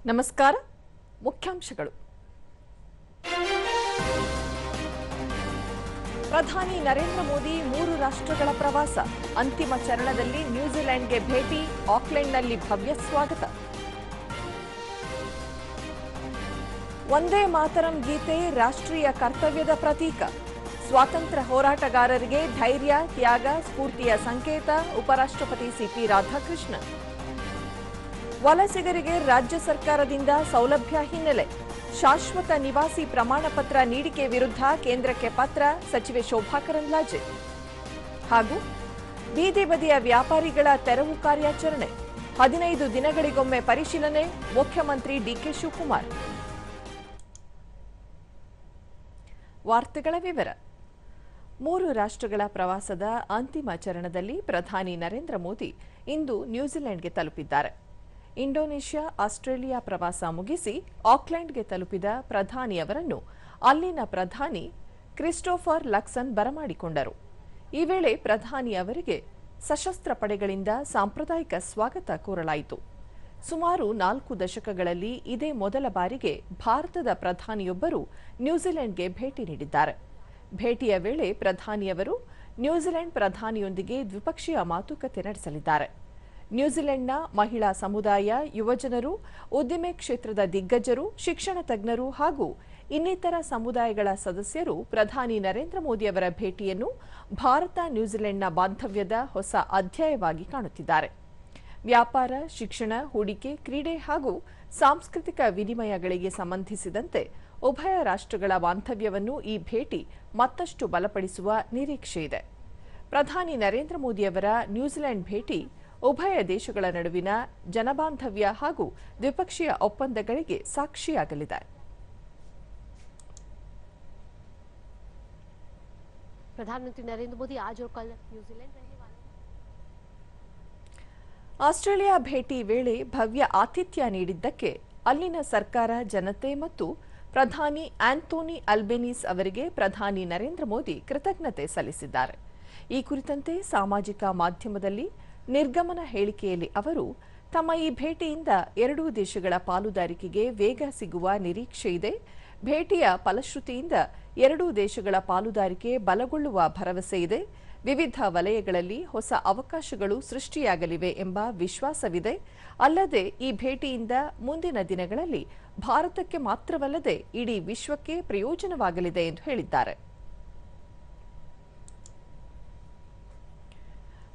ನಮಸ್ಕಾರ. ಮುಖ್ಯಾಂಶಗಳು. ಪ್ರಧಾನಿ ನರೇಂದ್ರ ಮೋದಿ 3 ರಾಷ್ಟ್ರಗಳ ಪ್ರವಾಸ. ಅಂತಿಮ ಚರಣದಲ್ಲಿ ನ್ಯೂಜಿಲೆಂಡ್ಗೆ ಭೇಟಿ. ಆಕ್ಲೆಂಡ್ನಲ್ಲಿ ಭವ್ಯ ಸ್ವಾಗತ. ವಂದೇ ಮಾತರಂ ಗೀತೆ ರಾಷ್ಟ್ರೀಯ ಕರ್ತವ್ಯದ ಪ್ರತೀಕ. ಸ್ವಾತಂತ್ರ್ಯ ಹೋರಾಟಗಾರರಿಗೆ ಧೈರ್ಯ, ತ್ಯಾಗ, ಸ್ಫೂರ್ತಿಯ ಸಂಕೇತ. ಉಪರಾಷ್ಟ್ರಪತಿ ಸಿಪಿ ರಾಧಾಕೃಷ್ಣನ್. ವಲಸಿಗರಿಗೆ ರಾಜ್ಯ ಸರ್ಕಾರದಿಂದ ಸೌಲಭ್ಯ ಹಿನ್ನೆಲೆ. ಶಾಶ್ವತ ನಿವಾಸಿ ಪ್ರಮಾಣ ಪತ್ರ ನೀಡಿಕೆ ವಿರುದ್ಧ ಕೇಂದ್ರಕ್ಕೆ ಪತ್ರ. ಸಚಿವೆ ಶೋಭಾ ಕರಂದ್ಲಾಜೆ. ಹಾಗೂ ಬೀದಿ ಬದಿಯ ವ್ಯಾಪಾರಿಗಳ ತೆರವು ಕಾರ್ಯಾಚರಣೆ. 15 ದಿನಗಳಿಗೊಮ್ಮೆ ಪರಿಶೀಲನೆ. ಮುಖ್ಯಮಂತ್ರಿ ಡಿಕೆ ಶಿವಕುಮಾರ್. ವಾರ್ತೆಗಳ ವಿವರ. 3 ರಾಷ್ಟ್ರಗಳ ಪ್ರವಾಸದ ಅಂತಿಮ ಚರಣದಲ್ಲಿ ಪ್ರಧಾನಿ ನರೇಂದ್ರ ಮೋದಿ ಇಂದು ನ್ಯೂಜಿಲೆಂಡ್ಗೆ ತಲುಪಿದ್ದಾರೆ. ಇಂಡೋನೇಷ್ಯಾ, ಆಸ್ಟ್ರೇಲಿಯಾ ಪ್ರವಾಸ ಮುಗಿಸಿ ಆಕ್ಲೆಂಡ್ಗೆ ತಲುಪಿದ ಪ್ರಧಾನಿಯವರನ್ನು ಅಲ್ಲಿನ ಪ್ರಧಾನಿ ಕ್ರಿಸ್ಟೋಫರ್ ಲಕ್ಸನ್ ಬರಮಾಡಿಕೊಂಡರು. ಈ ವೇಳೆ ಪ್ರಧಾನಿ ಅವರಿಗೆ ಸಶಸ್ತ್ರ ಪಡೆಗಳಿಂದ ಸಾಂಪ್ರದಾಯಿಕ ಸ್ವಾಗತ ಕೋರಲಾಯಿತು. ಸುಮಾರು 4 ದಶಕಗಳಲ್ಲಿ ಇದೇ ಮೊದಲ ಬಾರಿಗೆ ಭಾರತದ ಪ್ರಧಾನಿಯೊಬ್ಬರು ನ್ಯೂಜಿಲೆಂಡ್ಗೆ ಭೇಟಿ ನೀಡಿದ್ದಾರೆ. ಭೇಟಿಯ ವೇಳೆ ಪ್ರಧಾನಿಯವರು ನ್ಯೂಜಿಲೆಂಡ್ ಪ್ರಧಾನಿಯೊಂದಿಗೆ ದ್ವಿಪಕ್ಷೀಯ ಮಾತುಕತೆ ನಡೆಸಲಿದ್ದಾರೆ. ನ್ಯೂಜಿಲೆಂಡ್ನ ಮಹಿಳಾ ಸಮುದಾಯ, ಯುವಜನರು, ಉದ್ದಿಮೆ ಕ್ಷೇತ್ರದ ದಿಗ್ಗಜರು, ಶಿಕ್ಷಣ ತಜ್ಞರು ಹಾಗೂ ಇನ್ನಿತರ ಸಮುದಾಯಗಳ ಸದಸ್ಯರು ಪ್ರಧಾನಿ ನರೇಂದ್ರ ಮೋದಿ ಅವರ ಭೇಟಿಯನ್ನು ಭಾರತ ನ್ಯೂಜಿಲೆಂಡ್ನ ಬಾಂಧವ್ಯದ ಹೊಸ ಅಧ್ಯಾಯವಾಗಿ ಕಾಣುತ್ತಿದ್ದಾರೆ. ವ್ಯಾಪಾರ, ಶಿಕ್ಷಣ, ಹೂಡಿಕೆ, ಕ್ರೀಡೆ ಹಾಗೂ ಸಾಂಸ್ಕೃತಿಕ ವಿನಿಮಯಗಳಿಗೆ ಸಂಬಂಧಿಸಿದಂತೆ ಉಭಯ ರಾಷ್ಟ್ರಗಳ ಬಾಂಧವ್ಯವನ್ನು ಈ ಭೇಟಿ ಮತ್ತಷ್ಟು ಬಲಪಡಿಸುವ ನಿರೀಕ್ಷೆಯಿದೆ. ಪ್ರಧಾನಿ ನರೇಂದ್ರ ಮೋದಿಯವರ ನ್ಯೂಜಿಲೆಂಡ್ ಭೇಟಿ ಉಭಯ ದೇಶಗಳ ನಡುವಿನ ಜನಬಾಂಧವ್ಯ ಹಾಗೂ ದ್ವಿಪಕ್ಷೀಯ ಒಪ್ಪಂದಗಳಿಗೆ ಸಾಕ್ಷಿಯಾಗಲಿದೆ. प्रधानमंत्री नरेंद्र मोदी आज और कल न्यूजीलैंड रहने वाले हैं. ಆಸ್ಟ್ರೇಲಿಯಾ ಭೇಟಿ ವೇಳೆ ಭವ್ಯ ಆತಿಥ್ಯ ನೀಡಿದ್ದಕ್ಕೆ ಅಲ್ಲಿನ ಸರ್ಕಾರ, ಜನತೆ ಮತ್ತು ಪ್ರಧಾನಿ ಆಂಟೋನಿ ಅಲ್ಬೆನೀಸ್ ಅವರಿಗೆ ಪ್ರಧಾನಿ ನರೇಂದ್ರ ಮೋದಿ ಕೃತಜ್ಞತೆ ಸಲ್ಲಿಸಿದ್ದಾರೆ. ಈ ಕುರಿತಂತೆ ಸಾಮಾಜಿಕ ಮಾಧ್ಯಮದಲ್ಲಿ ನಿರ್ಗಮನ ಹೇಳಿಕೆಯಲ್ಲಿ ಅವರು ತಮ್ಮ ಈ ಭೇಟಿಯಿಂದ 2 ದೇಶಗಳ ಪಾಲುದಾರಿಕೆಗೆ ವೇಗ ಸಿಗುವ ನಿರೀಕ್ಷೆಯಿದೆ. ಭೇಟಿಯ ಫಲಶ್ರುತಿಯಿಂದ 2 ದೇಶಗಳ ಪಾಲುದಾರಿಕೆ ಬಲಗೊಳ್ಳುವ ಭರವಸೆಯಿದೆ. ವಿವಿಧ ವಲಯಗಳಲ್ಲಿ ಹೊಸ ಅವಕಾಶಗಳು ಸೃಷ್ಟಿಯಾಗಲಿವೆ ಎಂಬ ವಿಶ್ವಾಸವಿದೆ. ಅಲ್ಲದೆ ಈ ಭೇಟಿಯಿಂದ ಮುಂದಿನ ದಿನಗಳಲ್ಲಿ ಭಾರತಕ್ಕೆ ಮಾತ್ರವಲ್ಲದೆ ಇಡೀ ವಿಶ್ವಕ್ಕೆ ಪ್ರಯೋಜನವಾಗಲಿದೆ ಎಂದು ಹೇಳಿದ್ದಾರೆ.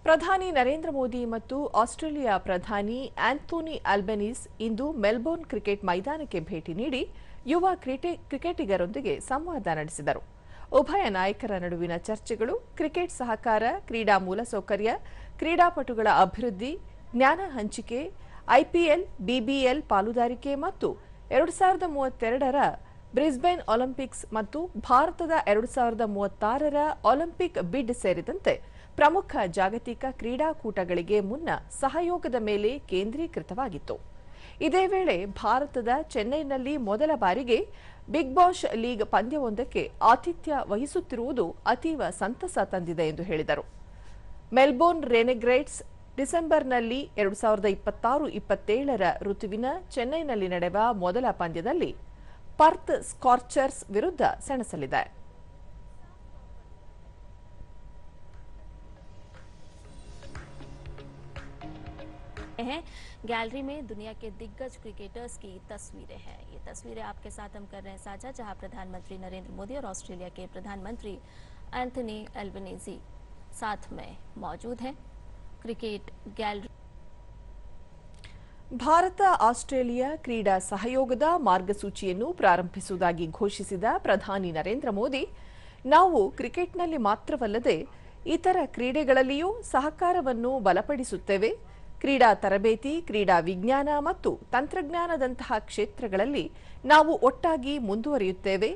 ಪ್ರಧಾನಿ ನರೇಂದ್ರ ಮೋದಿ ಮತ್ತು ಆಸ್ಟ್ರೇಲಿಯಾ ಪ್ರಧಾನಿ ಆಂಟೋನಿ ಅಲ್ಬೆನೀಸ್ ಇಂದು ಮೆಲ್ಬೋರ್ನ್ ಕ್ರಿಕೆಟ್ ಮೈದಾನಕ್ಕೆ ಭೇಟಿ ನೀಡಿ ಯುವ ಕ್ರಿಕೆಟಿಗರೊಂದಿಗೆ ಸಂವಾದ ನಡೆಸಿದರು. ಉಭಯ ನಾಯಕರ ನಡುವಿನ ಚರ್ಚೆಗಳು ಕ್ರಿಕೆಟ್ ಸಹಕಾರ, ಕ್ರೀಡಾ ಮೂಲಸೌಕರ್ಯ, ಕ್ರೀಡಾಪಟುಗಳ ಅಭಿವೃದ್ಧಿ, ಜ್ಞಾನ ಹಂಚಿಕೆ, ಐಪಿಎಲ್, ಬಿಬಿಎಲ್ ಪಾಲುದಾರಿಕೆ ಮತ್ತು 2032ರ ಬ್ರಿಸ್ಬೇನ್ ಒಲಿಂಪಿಕ್ಸ್ ಮತ್ತು ಭಾರತದ 2036ರ ಒಲಿಂಪಿಕ್ ಬಿಡ್ ಸೇರಿದಂತೆ ಪ್ರಮುಖ ಜಾಗತಿಕ ಕ್ರೀಡಾಕೂಟಗಳಿಗೆ ಮುನ್ನ ಸಹಯೋಗದ ಮೇಲೆ ಕೇಂದ್ರೀಕೃತವಾಗಿತ್ತು. ಇದೇ ವೇಳೆ ಭಾರತದ ಚೆನ್ನೈನಲ್ಲಿ ಮೊದಲ ಬಾರಿಗೆ ಬಿಗ್ ಬಾಶ್ ಲೀಗ್ ಪಂದ್ಯವೊಂದಕ್ಕೆ ಆತಿಥ್ಯ ವಹಿಸುತ್ತಿರುವುದು ಅತೀವ ಸಂತಸ ತಂದಿದೆ ಎಂದು ಹೇಳಿದರು. ಮೆಲ್ಬೋರ್ನ್ ರೆನೆಗ್ರೇಟ್ಸ್ ಡಿಸೆಂಬರ್ನಲ್ಲಿ 2026-27ರ ಋತುವಿನ ಚೆನ್ನೈನಲ್ಲಿ ನಡೆಯುವ ಮೊದಲ ಪಂದ್ಯದಲ್ಲಿ ಪರ್ತ್ ಸ್ಕಾರ್ಚರ್ಸ್ ವಿರುದ್ಧ ಸೆಣಸಲಿದೆ. गैलरी में दुनिया के दिग्गज क्रिकेटर्स की तस्वीरें हैं. ये तस्वीरें आपके साथ हम कर रहे हैं साझा, जहां प्रधानमंत्री नरेंद्र मोदी और ऑस्ट्रेलिया के प्रधानमंत्री एंथनी एल्बनीज़ी साथ में मौजूद हैं. Cricket gallery. ಭಾರತ ಆಸ್ಟ್ರೇಲಿಯಾ ಕ್ರೀಡಾ ಸಹಯೋಗದ ಮಾರ್ಗಸೂಚಿಯನ್ನು ಪ್ರಾರಂಭಿಸುವುದಾಗಿ ಘೋಷಿಸಿದ ಪ್ರಧಾನಿ ನರೇಂದ್ರ ಮೋದಿ, ನಾವು ಕ್ರಿಕೆಟ್ನಲ್ಲಿ ಮಾತ್ರವಲ್ಲದೆ ಇತರ ಕ್ರೀಡೆಗಳಲ್ಲಿಯೂ ಸಹಕಾರವನ್ನು ಬಲಪಡಿಸುತ್ತೇವೆ. ಕ್ರೀಡಾ ತರಬೇತಿ, ಕ್ರೀಡಾ ವಿಜ್ಞಾನ ಮತ್ತು ತಂತ್ರಜ್ಞಾನದಂತಹ ಕ್ಷೇತ್ರಗಳಲ್ಲಿ ನಾವು ಒಟ್ಟಾಗಿ ಮುಂದುವರಿಯುತ್ತೇವೆ.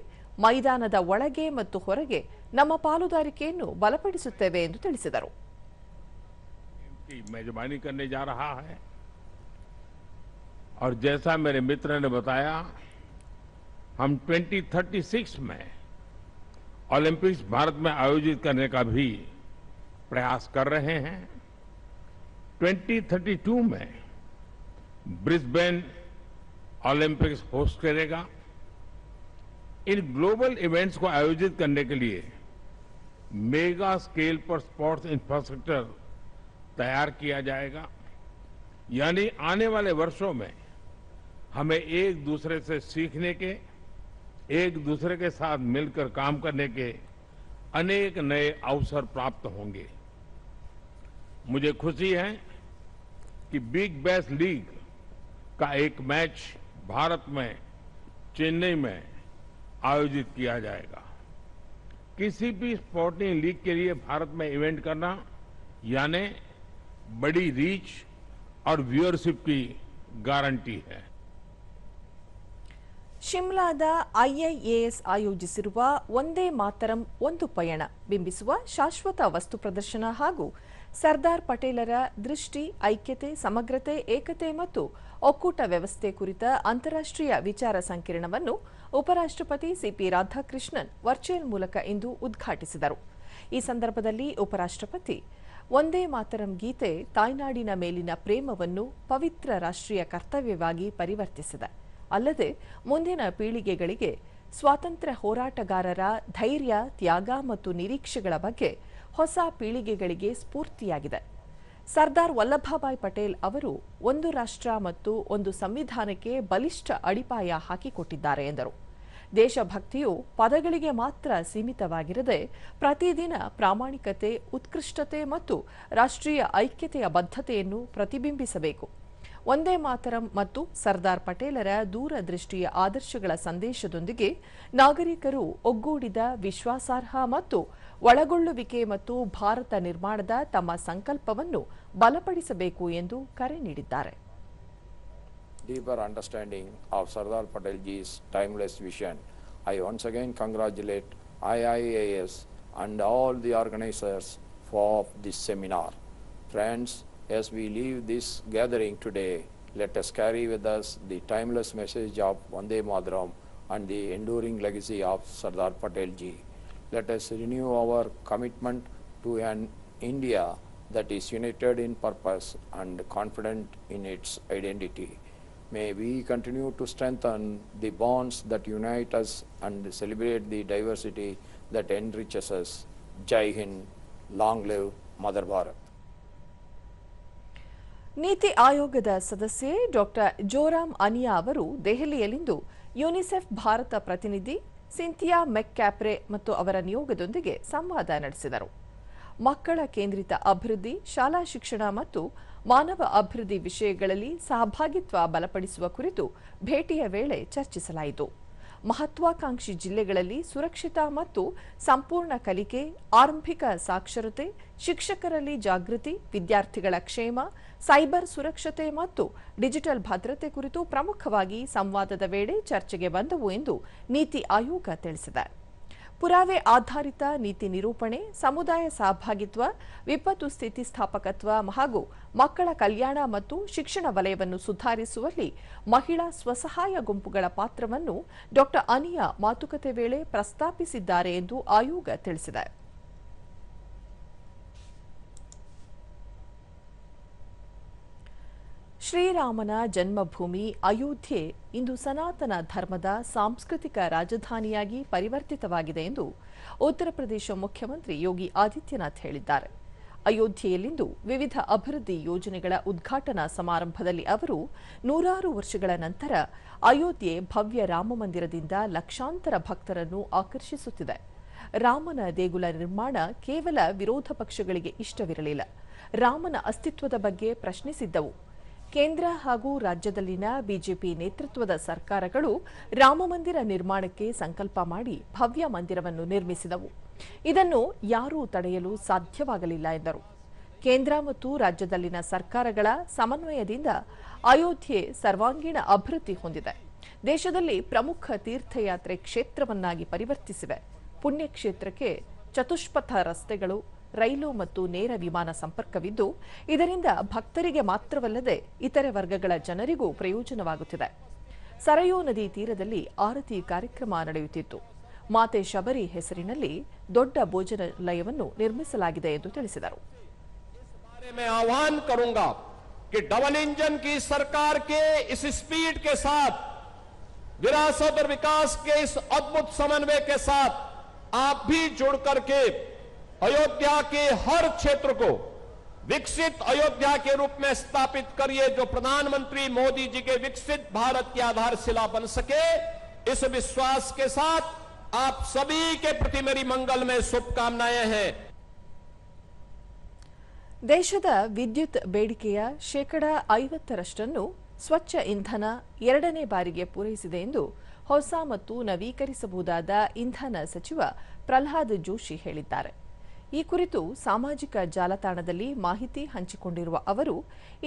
ಮೈದಾನದ ಒಳಗೆ ಮತ್ತು ಹೊರಗೆ ನಮ್ಮ ಪಾಲುದಾರಿಕೆಯನ್ನು ಬಲಪಡಿಸುತ್ತೇವೆ ಎಂದು ತಿಳಿಸಿದರು. मेजबानी करने जा रहा है और जैसा मेरे मित्र ने बताया, हम 2036 में ओलंपिक्स भारत में आयोजित करने का भी प्रयास कर रहे हैं। 2032 में ब्रिस्बेन ओलंपिक्स होस्ट करेगा। इन ग्लोबल इवेंट्स को आयोजित करने के लिए मेगा स्केल पर स्पोर्ट्स इंफ्रास्ट्रक्चर तैयार किया जाएगा। यानी आने वाले वर्षों में हमें एक दूसरे से सीखने के, एक दूसरे के साथ मिलकर काम करने के अनेक नए अवसर प्राप्त होंगे। मुझे खुशी है कि बिग बैश लीग का एक मैच भारत में चेन्नई में आयोजित किया जाएगा। किसी भी स्पोर्टिंग लीग के लिए भारत में इवेंट करना यानी बड़ी रीच और व्यूअरशिप की गारंटी है। ಶಿಮ್ಲಾದ ಐಐಎಎಸ್ ಆಯೋಜಿಸಿರುವ ಒಂದೇ ಮಾತರಂ ಒಂದು ಪಯಣ ಬಿಂಬಿಸುವ ಶಾಶ್ವತ ವಸ್ತು ಪ್ರದರ್ಶನ ಹಾಗೂ ಸರ್ದಾರ್ ಪಟೇಲರ ದೃಷ್ಟಿ, ಐಕ್ಯತೆ, ಸಮಗ್ರತೆ, ಏಕತೆ ಮತ್ತು ಒಕ್ಕೂಟ ವ್ಯವಸ್ಥೆ ಕುರಿತ ಅಂತಾರಾಷ್ಟ್ರೀಯ ವಿಚಾರ ಸಂಕಿರಣವನ್ನು ಉಪರಾಷ್ಟ್ರಪತಿ ಸಿಪಿ ರಾಧಾಕೃಷ್ಣನ್ ವರ್ಚುವಲ್ ಮೂಲಕ ಇಂದು ಉದ್ಘಾಟಿಸಿದರು. ಈ ಸಂದರ್ಭದಲ್ಲಿ ಉಪರಾಷ್ಟ್ರಪತಿ ಒಂದೇ ಮಾತರಂ ಗೀತೆ ತಾಯ್ನಾಡಿನ ಮೇಲಿನ ಪ್ರೇಮವನ್ನು ಪವಿತ್ರ ರಾಷ್ಟ್ರೀಯ ಕರ್ತವ್ಯವಾಗಿ ಪರಿವರ್ತಿಸಿದೆ. ಅಲ್ಲದೆ ಮುಂದಿನ ಪೀಳಿಗೆಗಳಿಗೆ ಸ್ವಾತಂತ್ರ್ಯ ಹೋರಾಟಗಾರರ ಧೈರ್ಯ, ತ್ಯಾಗ ಮತ್ತು ನಿರೀಕ್ಷೆಗಳ ಬಗ್ಗೆ ಹೊಸ ಪೀಳಿಗೆಗಳಿಗೆ ಸ್ಫೂರ್ತಿಯಾಗಿದೆ. ಸರ್ದಾರ್ ವಲ್ಲಭಭಾಯ್ ಪಟೇಲ್ ಅವರು ಒಂದು ರಾಷ್ಟ್ರ ಮತ್ತು ಒಂದು ಸಂವಿಧಾನಕ್ಕೆ ಬಲಿಷ್ಠ ಅಡಿಪಾಯ ಹಾಕಿಕೊಟ್ಟಿದ್ದಾರೆ ಎಂದರು. ದೇಶಭಕ್ತಿಯು ಪದಗಳಿಗೆ ಮಾತ್ರ ಸೀಮಿತವಾಗಿರದೆ ಪ್ರತಿದಿನ ಪ್ರಾಮಾಣಿಕತೆ, ಉತ್ಕೃಷ್ಟತೆ ಮತ್ತು ರಾಷ್ಟ್ರೀಯ ಐಕ್ಯತೆಯ ಬದ್ಧತೆಯನ್ನು ಪ್ರತಿಬಿಂಬಿಸಬೇಕು. ಒಂದೇ ಮಾತರಂ ಮತ್ತು ಸರ್ದಾರ್ ಪಟೇಲರ ದೂರದೃಷ್ಟಿಯ ಆದರ್ಶಗಳ ಸಂದೇಶದೊಂದಿಗೆ ನಾಗರಿಕರು ಒಗ್ಗೂಡಿದ, ವಿಶ್ವಾಸಾರ್ಹ ಮತ್ತು ಒಳಗೊಳ್ಳುವಿಕೆ ಮತ್ತು ಭಾರತ ನಿರ್ಮಾಣದ ತಮ್ಮ ಸಂಕಲ್ಪವನ್ನು ಬಲಪಡಿಸಬೇಕು ಎಂದು ಕರೆ ನೀಡಿದ್ದಾರೆ. Deeper understanding of Sardar Patel ji's timeless vision, I once again congratulate IIAS and all the organizers for this seminar. Friends, as we leave this gathering today, let us carry with us the timeless message of Vande Mataram and the enduring legacy of Sardar Patel ji. Let us renew our commitment to an India that is united in purpose and confident in its identity. May we continue to strengthen the bonds that unite us and celebrate the diversity that enriches us. Jai Hind, long live Mother Bharat. ನೀತಿ ಆಯೋಗದ ಸದಸ್ಯೆ doctor Zoram Aniya ಅವರು ದೆಹಲಿಯಲ್ಲಿಂದು UNICEF Bharat ಪ್ರತಿನಿಧಿ ಸಿಂಥಿಯಾ ಮೆಕ್ಕ್ಯಾಪ್ರೆ ಮತ್ತು ಅವರ ನಿಯೋಗದೊಂದಿಗೆ ಸಂವಾದ ನಡೆಸಿದರು. ಮಕ್ಕಳ ಕೇಂದ್ರಿತ ಅಭಿವೃದ್ಧಿ, ಶಾಲಾ ಶಿಕ್ಷಣ ಮತ್ತು ಮಾನವ ಅಭಿವೃದ್ಧಿ ವಿಷಯಗಳಲ್ಲಿ ಸಹಭಾಗಿತ್ವ ಬಲಪಡಿಸುವ ಕುರಿತು ಭೇಟಿಯ ವೇಳೆ ಚರ್ಚಿಸಲಾಯಿತು. ಮಹತ್ವಾಕಾಂಕ್ಷಿ ಜಿಲ್ಲೆಗಳಲ್ಲಿ ಸುರಕ್ಷಿತ ಮತ್ತು ಸಂಪೂರ್ಣ ಕಲಿಕೆ, ಆರಂಭಿಕ ಸಾಕ್ಷರತೆ, ಶಿಕ್ಷಕರಲ್ಲಿ ಜಾಗೃತಿ, ವಿದ್ಯಾರ್ಥಿಗಳ ಕ್ಷೇಮ, ಸೈಬರ್ ಸುರಕ್ಷತೆ ಮತ್ತು ಡಿಜಿಟಲ್ ಭದ್ರತೆ ಕುರಿತು ಪ್ರಮುಖವಾಗಿ ಸಂವಾದದ ವೇಳೆ ಚರ್ಚೆಗೆ ಬಂದವು ಎಂದು ನೀತಿ ಆಯೋಗ ತಿಳಿಸಿದೆ. ಪುರಾವೆ ಆಧಾರಿತ ನೀತಿ ನಿರೂಪಣೆ, ಸಮುದಾಯ ಸಹಭಾಗಿತ್ವ, ವಿಪತ್ತು ಸ್ಥಿತಿಸ್ಥಾಪಕತ್ವ ಹಾಗೂ ಮಕ್ಕಳ ಕಲ್ಯಾಣ ಮತ್ತು ಶಿಕ್ಷಣ ವಲಯವನ್ನು ಸುಧಾರಿಸುವಲ್ಲಿ ಮಹಿಳಾ ಸ್ವಸಹಾಯ ಗುಂಪುಗಳ ಪಾತ್ರವನ್ನು ಡಾಕ್ಟರ್ ಅನಿಯಾ ಮಾತುಕತೆ ವೇಳೆ ಪ್ರಸ್ತಾಪಿಸಿದ್ದಾರೆ ಎಂದು ಆಯೋಗ ತಿಳಿಸಿದೆ. ಶ್ರೀರಾಮನ ಜನ್ಮಭೂಮಿ ಅಯೋಧ್ಯೆ ಇಂದು ಸನಾತನ ಧರ್ಮದ ಸಾಂಸ್ಕೃತಿಕ ರಾಜಧಾನಿಯಾಗಿ ಪರಿವರ್ತಿತವಾಗಿದೆ ಎಂದು ಉತ್ತರ ಪ್ರದೇಶ ಮುಖ್ಯಮಂತ್ರಿ ಯೋಗಿ ಆದಿತ್ಯನಾಥ್ ಹೇಳಿದ್ದಾರೆ. ಅಯೋಧ್ಯೆಯಲ್ಲಿಂದು ವಿವಿಧ ಅಭಿವೃದ್ಧಿ ಯೋಜನೆಗಳ ಉದ್ಘಾಟನಾ ಸಮಾರಂಭದಲ್ಲಿ ಅವರು ನೂರಾರು ವರ್ಷಗಳ ನಂತರ ಅಯೋಧ್ಯೆ ಭವ್ಯ ರಾಮಮಂದಿರದಿಂದ ಲಕ್ಷಾಂತರ ಭಕ್ತರನ್ನು ಆಕರ್ಷಿಸುತ್ತಿದೆ. ರಾಮನ ದೇಗುಲ ನಿರ್ಮಾಣ ಕೇವಲ ವಿರೋಧ ಪಕ್ಷಗಳಿಗೆ ಇಷ್ಟವಿರಲಿಲ್ಲ, ರಾಮನ ಅಸ್ತಿತ್ವದ ಬಗ್ಗೆ ಪ್ರಶ್ನಿಸಿದ್ದವು. ಕೇಂದ್ರ ಹಾಗೂ ರಾಜ್ಯದಲ್ಲಿನ ಬಿಜೆಪಿ ನೇತೃತ್ವದ ಸರ್ಕಾರಗಳು ರಾಮಮಂದಿರ ನಿರ್ಮಾಣಕ್ಕೆ ಸಂಕಲ್ಪ ಮಾಡಿ ಭವ್ಯ ಮಂದಿರವನ್ನು ನಿರ್ಮಿಸಿದವು. ಇದನ್ನು ಯಾರೂ ತಡೆಯಲು ಸಾಧ್ಯವಾಗಲಿಲ್ಲ ಎಂದರು. ಕೇಂದ್ರ ಮತ್ತು ರಾಜ್ಯದಲ್ಲಿನ ಸರ್ಕಾರಗಳ ಸಮನ್ವಯದಿಂದ ಅಯೋಧ್ಯೆ ಸರ್ವಾಂಗೀಣ ಅಭಿವೃದ್ಧಿ ಹೊಂದಿದೆ. ದೇಶದಲ್ಲಿ ಪ್ರಮುಖ ತೀರ್ಥಯಾತ್ರೆ ಕ್ಷೇತ್ರವನ್ನಾಗಿ ಪರಿವರ್ತಿಸಿವೆ. ಪುಣ್ಯಕ್ಷೇತ್ರಕ್ಕೆ ಚತುಷ್ಪಥ ರಸ್ತೆಗಳು, ರೈಲು ಮತ್ತು ನೇರ ವಿಮಾನ ಸಂಪರ್ಕವಿದ್ದು ಇದರಿಂದ ಭಕ್ತರಿಗೆ ಮಾತ್ರವಲ್ಲದೆ ಇತರೆ ವರ್ಗಗಳ ಜನರಿಗೂ ಪ್ರಯೋಜನವಾಗುತ್ತಿದೆ. ಸರಯೂ ನದಿ ತೀರದಲ್ಲಿ ಆರತಿ ಕಾರ್ಯಕ್ರಮ ನಡೆಯುತ್ತಿತ್ತು. ಮಾತೆ ಶಬರಿ ಹೆಸರಿನಲ್ಲಿ ದೊಡ್ಡ ಭೋಜನಾಲಯವನ್ನು ನಿರ್ಮಿಸಲಾಗಿದೆ ಎಂದು ತಿಳಿಸಿದರು. मैं आह्वान करूंगा कि डबल इंजन की सरकार के इस स्पीड के साथ, विरासत और विकास के इस अद्भुत समन्वय के साथ आप भी जुड़ करके अयोध्या के हर क्षेत्र को विकसित अयोध्या के रूप में स्थापित करिए, जो प्रधानमंत्री मोदी जी के विकसित भारत की आधारशिला बन सके। इस विश्वास के साथ आप सभी के प्रति मेरी मंगलमय शुभकामनाएं हैं। ದೇಶದ ವಿದ್ಯುತ್ ಬೇಡಿಕೆಯ 50% ಸ್ವಚ್ಛ ಇಂಧನ ಎರಡನೇ ಬಾರಿಗೆ ಪೂರೈಸಿದೆ ಎಂದು ಹೊಸ ಮತ್ತು ನವೀಕರಿಸಬಹುದಾದ ಇಂಧನ ಸಚಿವ ಪ್ರಹ್ಲಾದ್ ಜೋಶಿ ಹೇಳಿದ್ದಾರೆ. ಈ ಕುರಿತು ಸಾಮಾಜಿಕ ಜಾಲತಾಣದಲ್ಲಿ ಮಾಹಿತಿ ಹಂಚಿಕೊಂಡಿರುವ ಅವರು,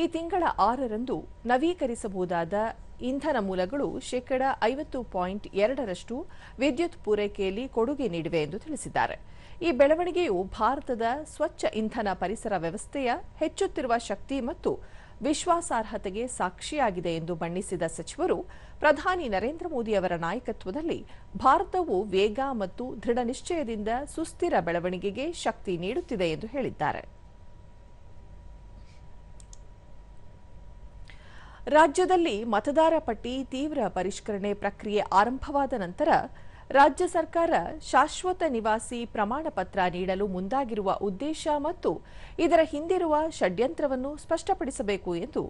ಈ ತಿಂಗಳ 6ರಂದು ನವೀಕರಿಸಬಹುದಾದ ಇಂಧನ ಮೂಲಗಳು 50.2% ವಿದ್ಯುತ್ ಪೂರೈಕೆಯಲ್ಲಿ ಕೊಡುಗೆ ನೀಡಿವೆ ಎಂದು ತಿಳಿಸಿದ್ದಾರೆ. ಈ ಬೆಳವಣಿಗೆಯು ಭಾರತದ ಸ್ವಚ್ಛ ಇಂಧನ ಪರಿಸರ ವ್ಯವಸ್ಥೆಯ ಹೆಚ್ಚುತ್ತಿರುವ ಶಕ್ತಿ ಮತ್ತು ವಿಶ್ವಾಸಾರ್ಹತೆಗೆ ಸಾಕ್ಷಿಯಾಗಿದೆ ಎಂದು ಬಣ್ಣಿಸಿದ ಸಚಿವರು, ಪ್ರಧಾನಿ ನರೇಂದ್ರ ಮೋದಿ ಅವರ ನಾಯಕತ್ವದಲ್ಲಿ ಭಾರತವು ವೇಗ ಮತ್ತು ದೃಢ ನಿಶ್ಚಯದಿಂದ ಸುಸ್ಥಿರ ಬೆಳವಣಿಗೆಗೆ ಶಕ್ತಿ ನೀಡುತ್ತಿದೆ ಎಂದು ಹೇಳಿದ್ದಾರೆ. ರಾಜ್ಯದಲ್ಲಿ ಮತದಾರ ಪಟ್ಟಿ ತೀವ್ರ ಪರಿಷ್ಕರಣೆ ಪ್ರಕ್ರಿಯೆ ಆರಂಭವಾದ ನಂತರ ರಾಜ್ಯ ಸರ್ಕಾರ ಶಾಶ್ವತ ನಿವಾಸಿ ಪ್ರಮಾಣ ಪತ್ರ ನೀಡಲು ಮುಂದಾಗಿರುವ ಉದ್ದೇಶ ಮತ್ತು ಇದರ ಹಿಂದಿರುವ ಷಡ್ಯಂತ್ರವನ್ನು ಸ್ಪಷ್ಟಪಡಿಸಬೇಕು ಎಂದು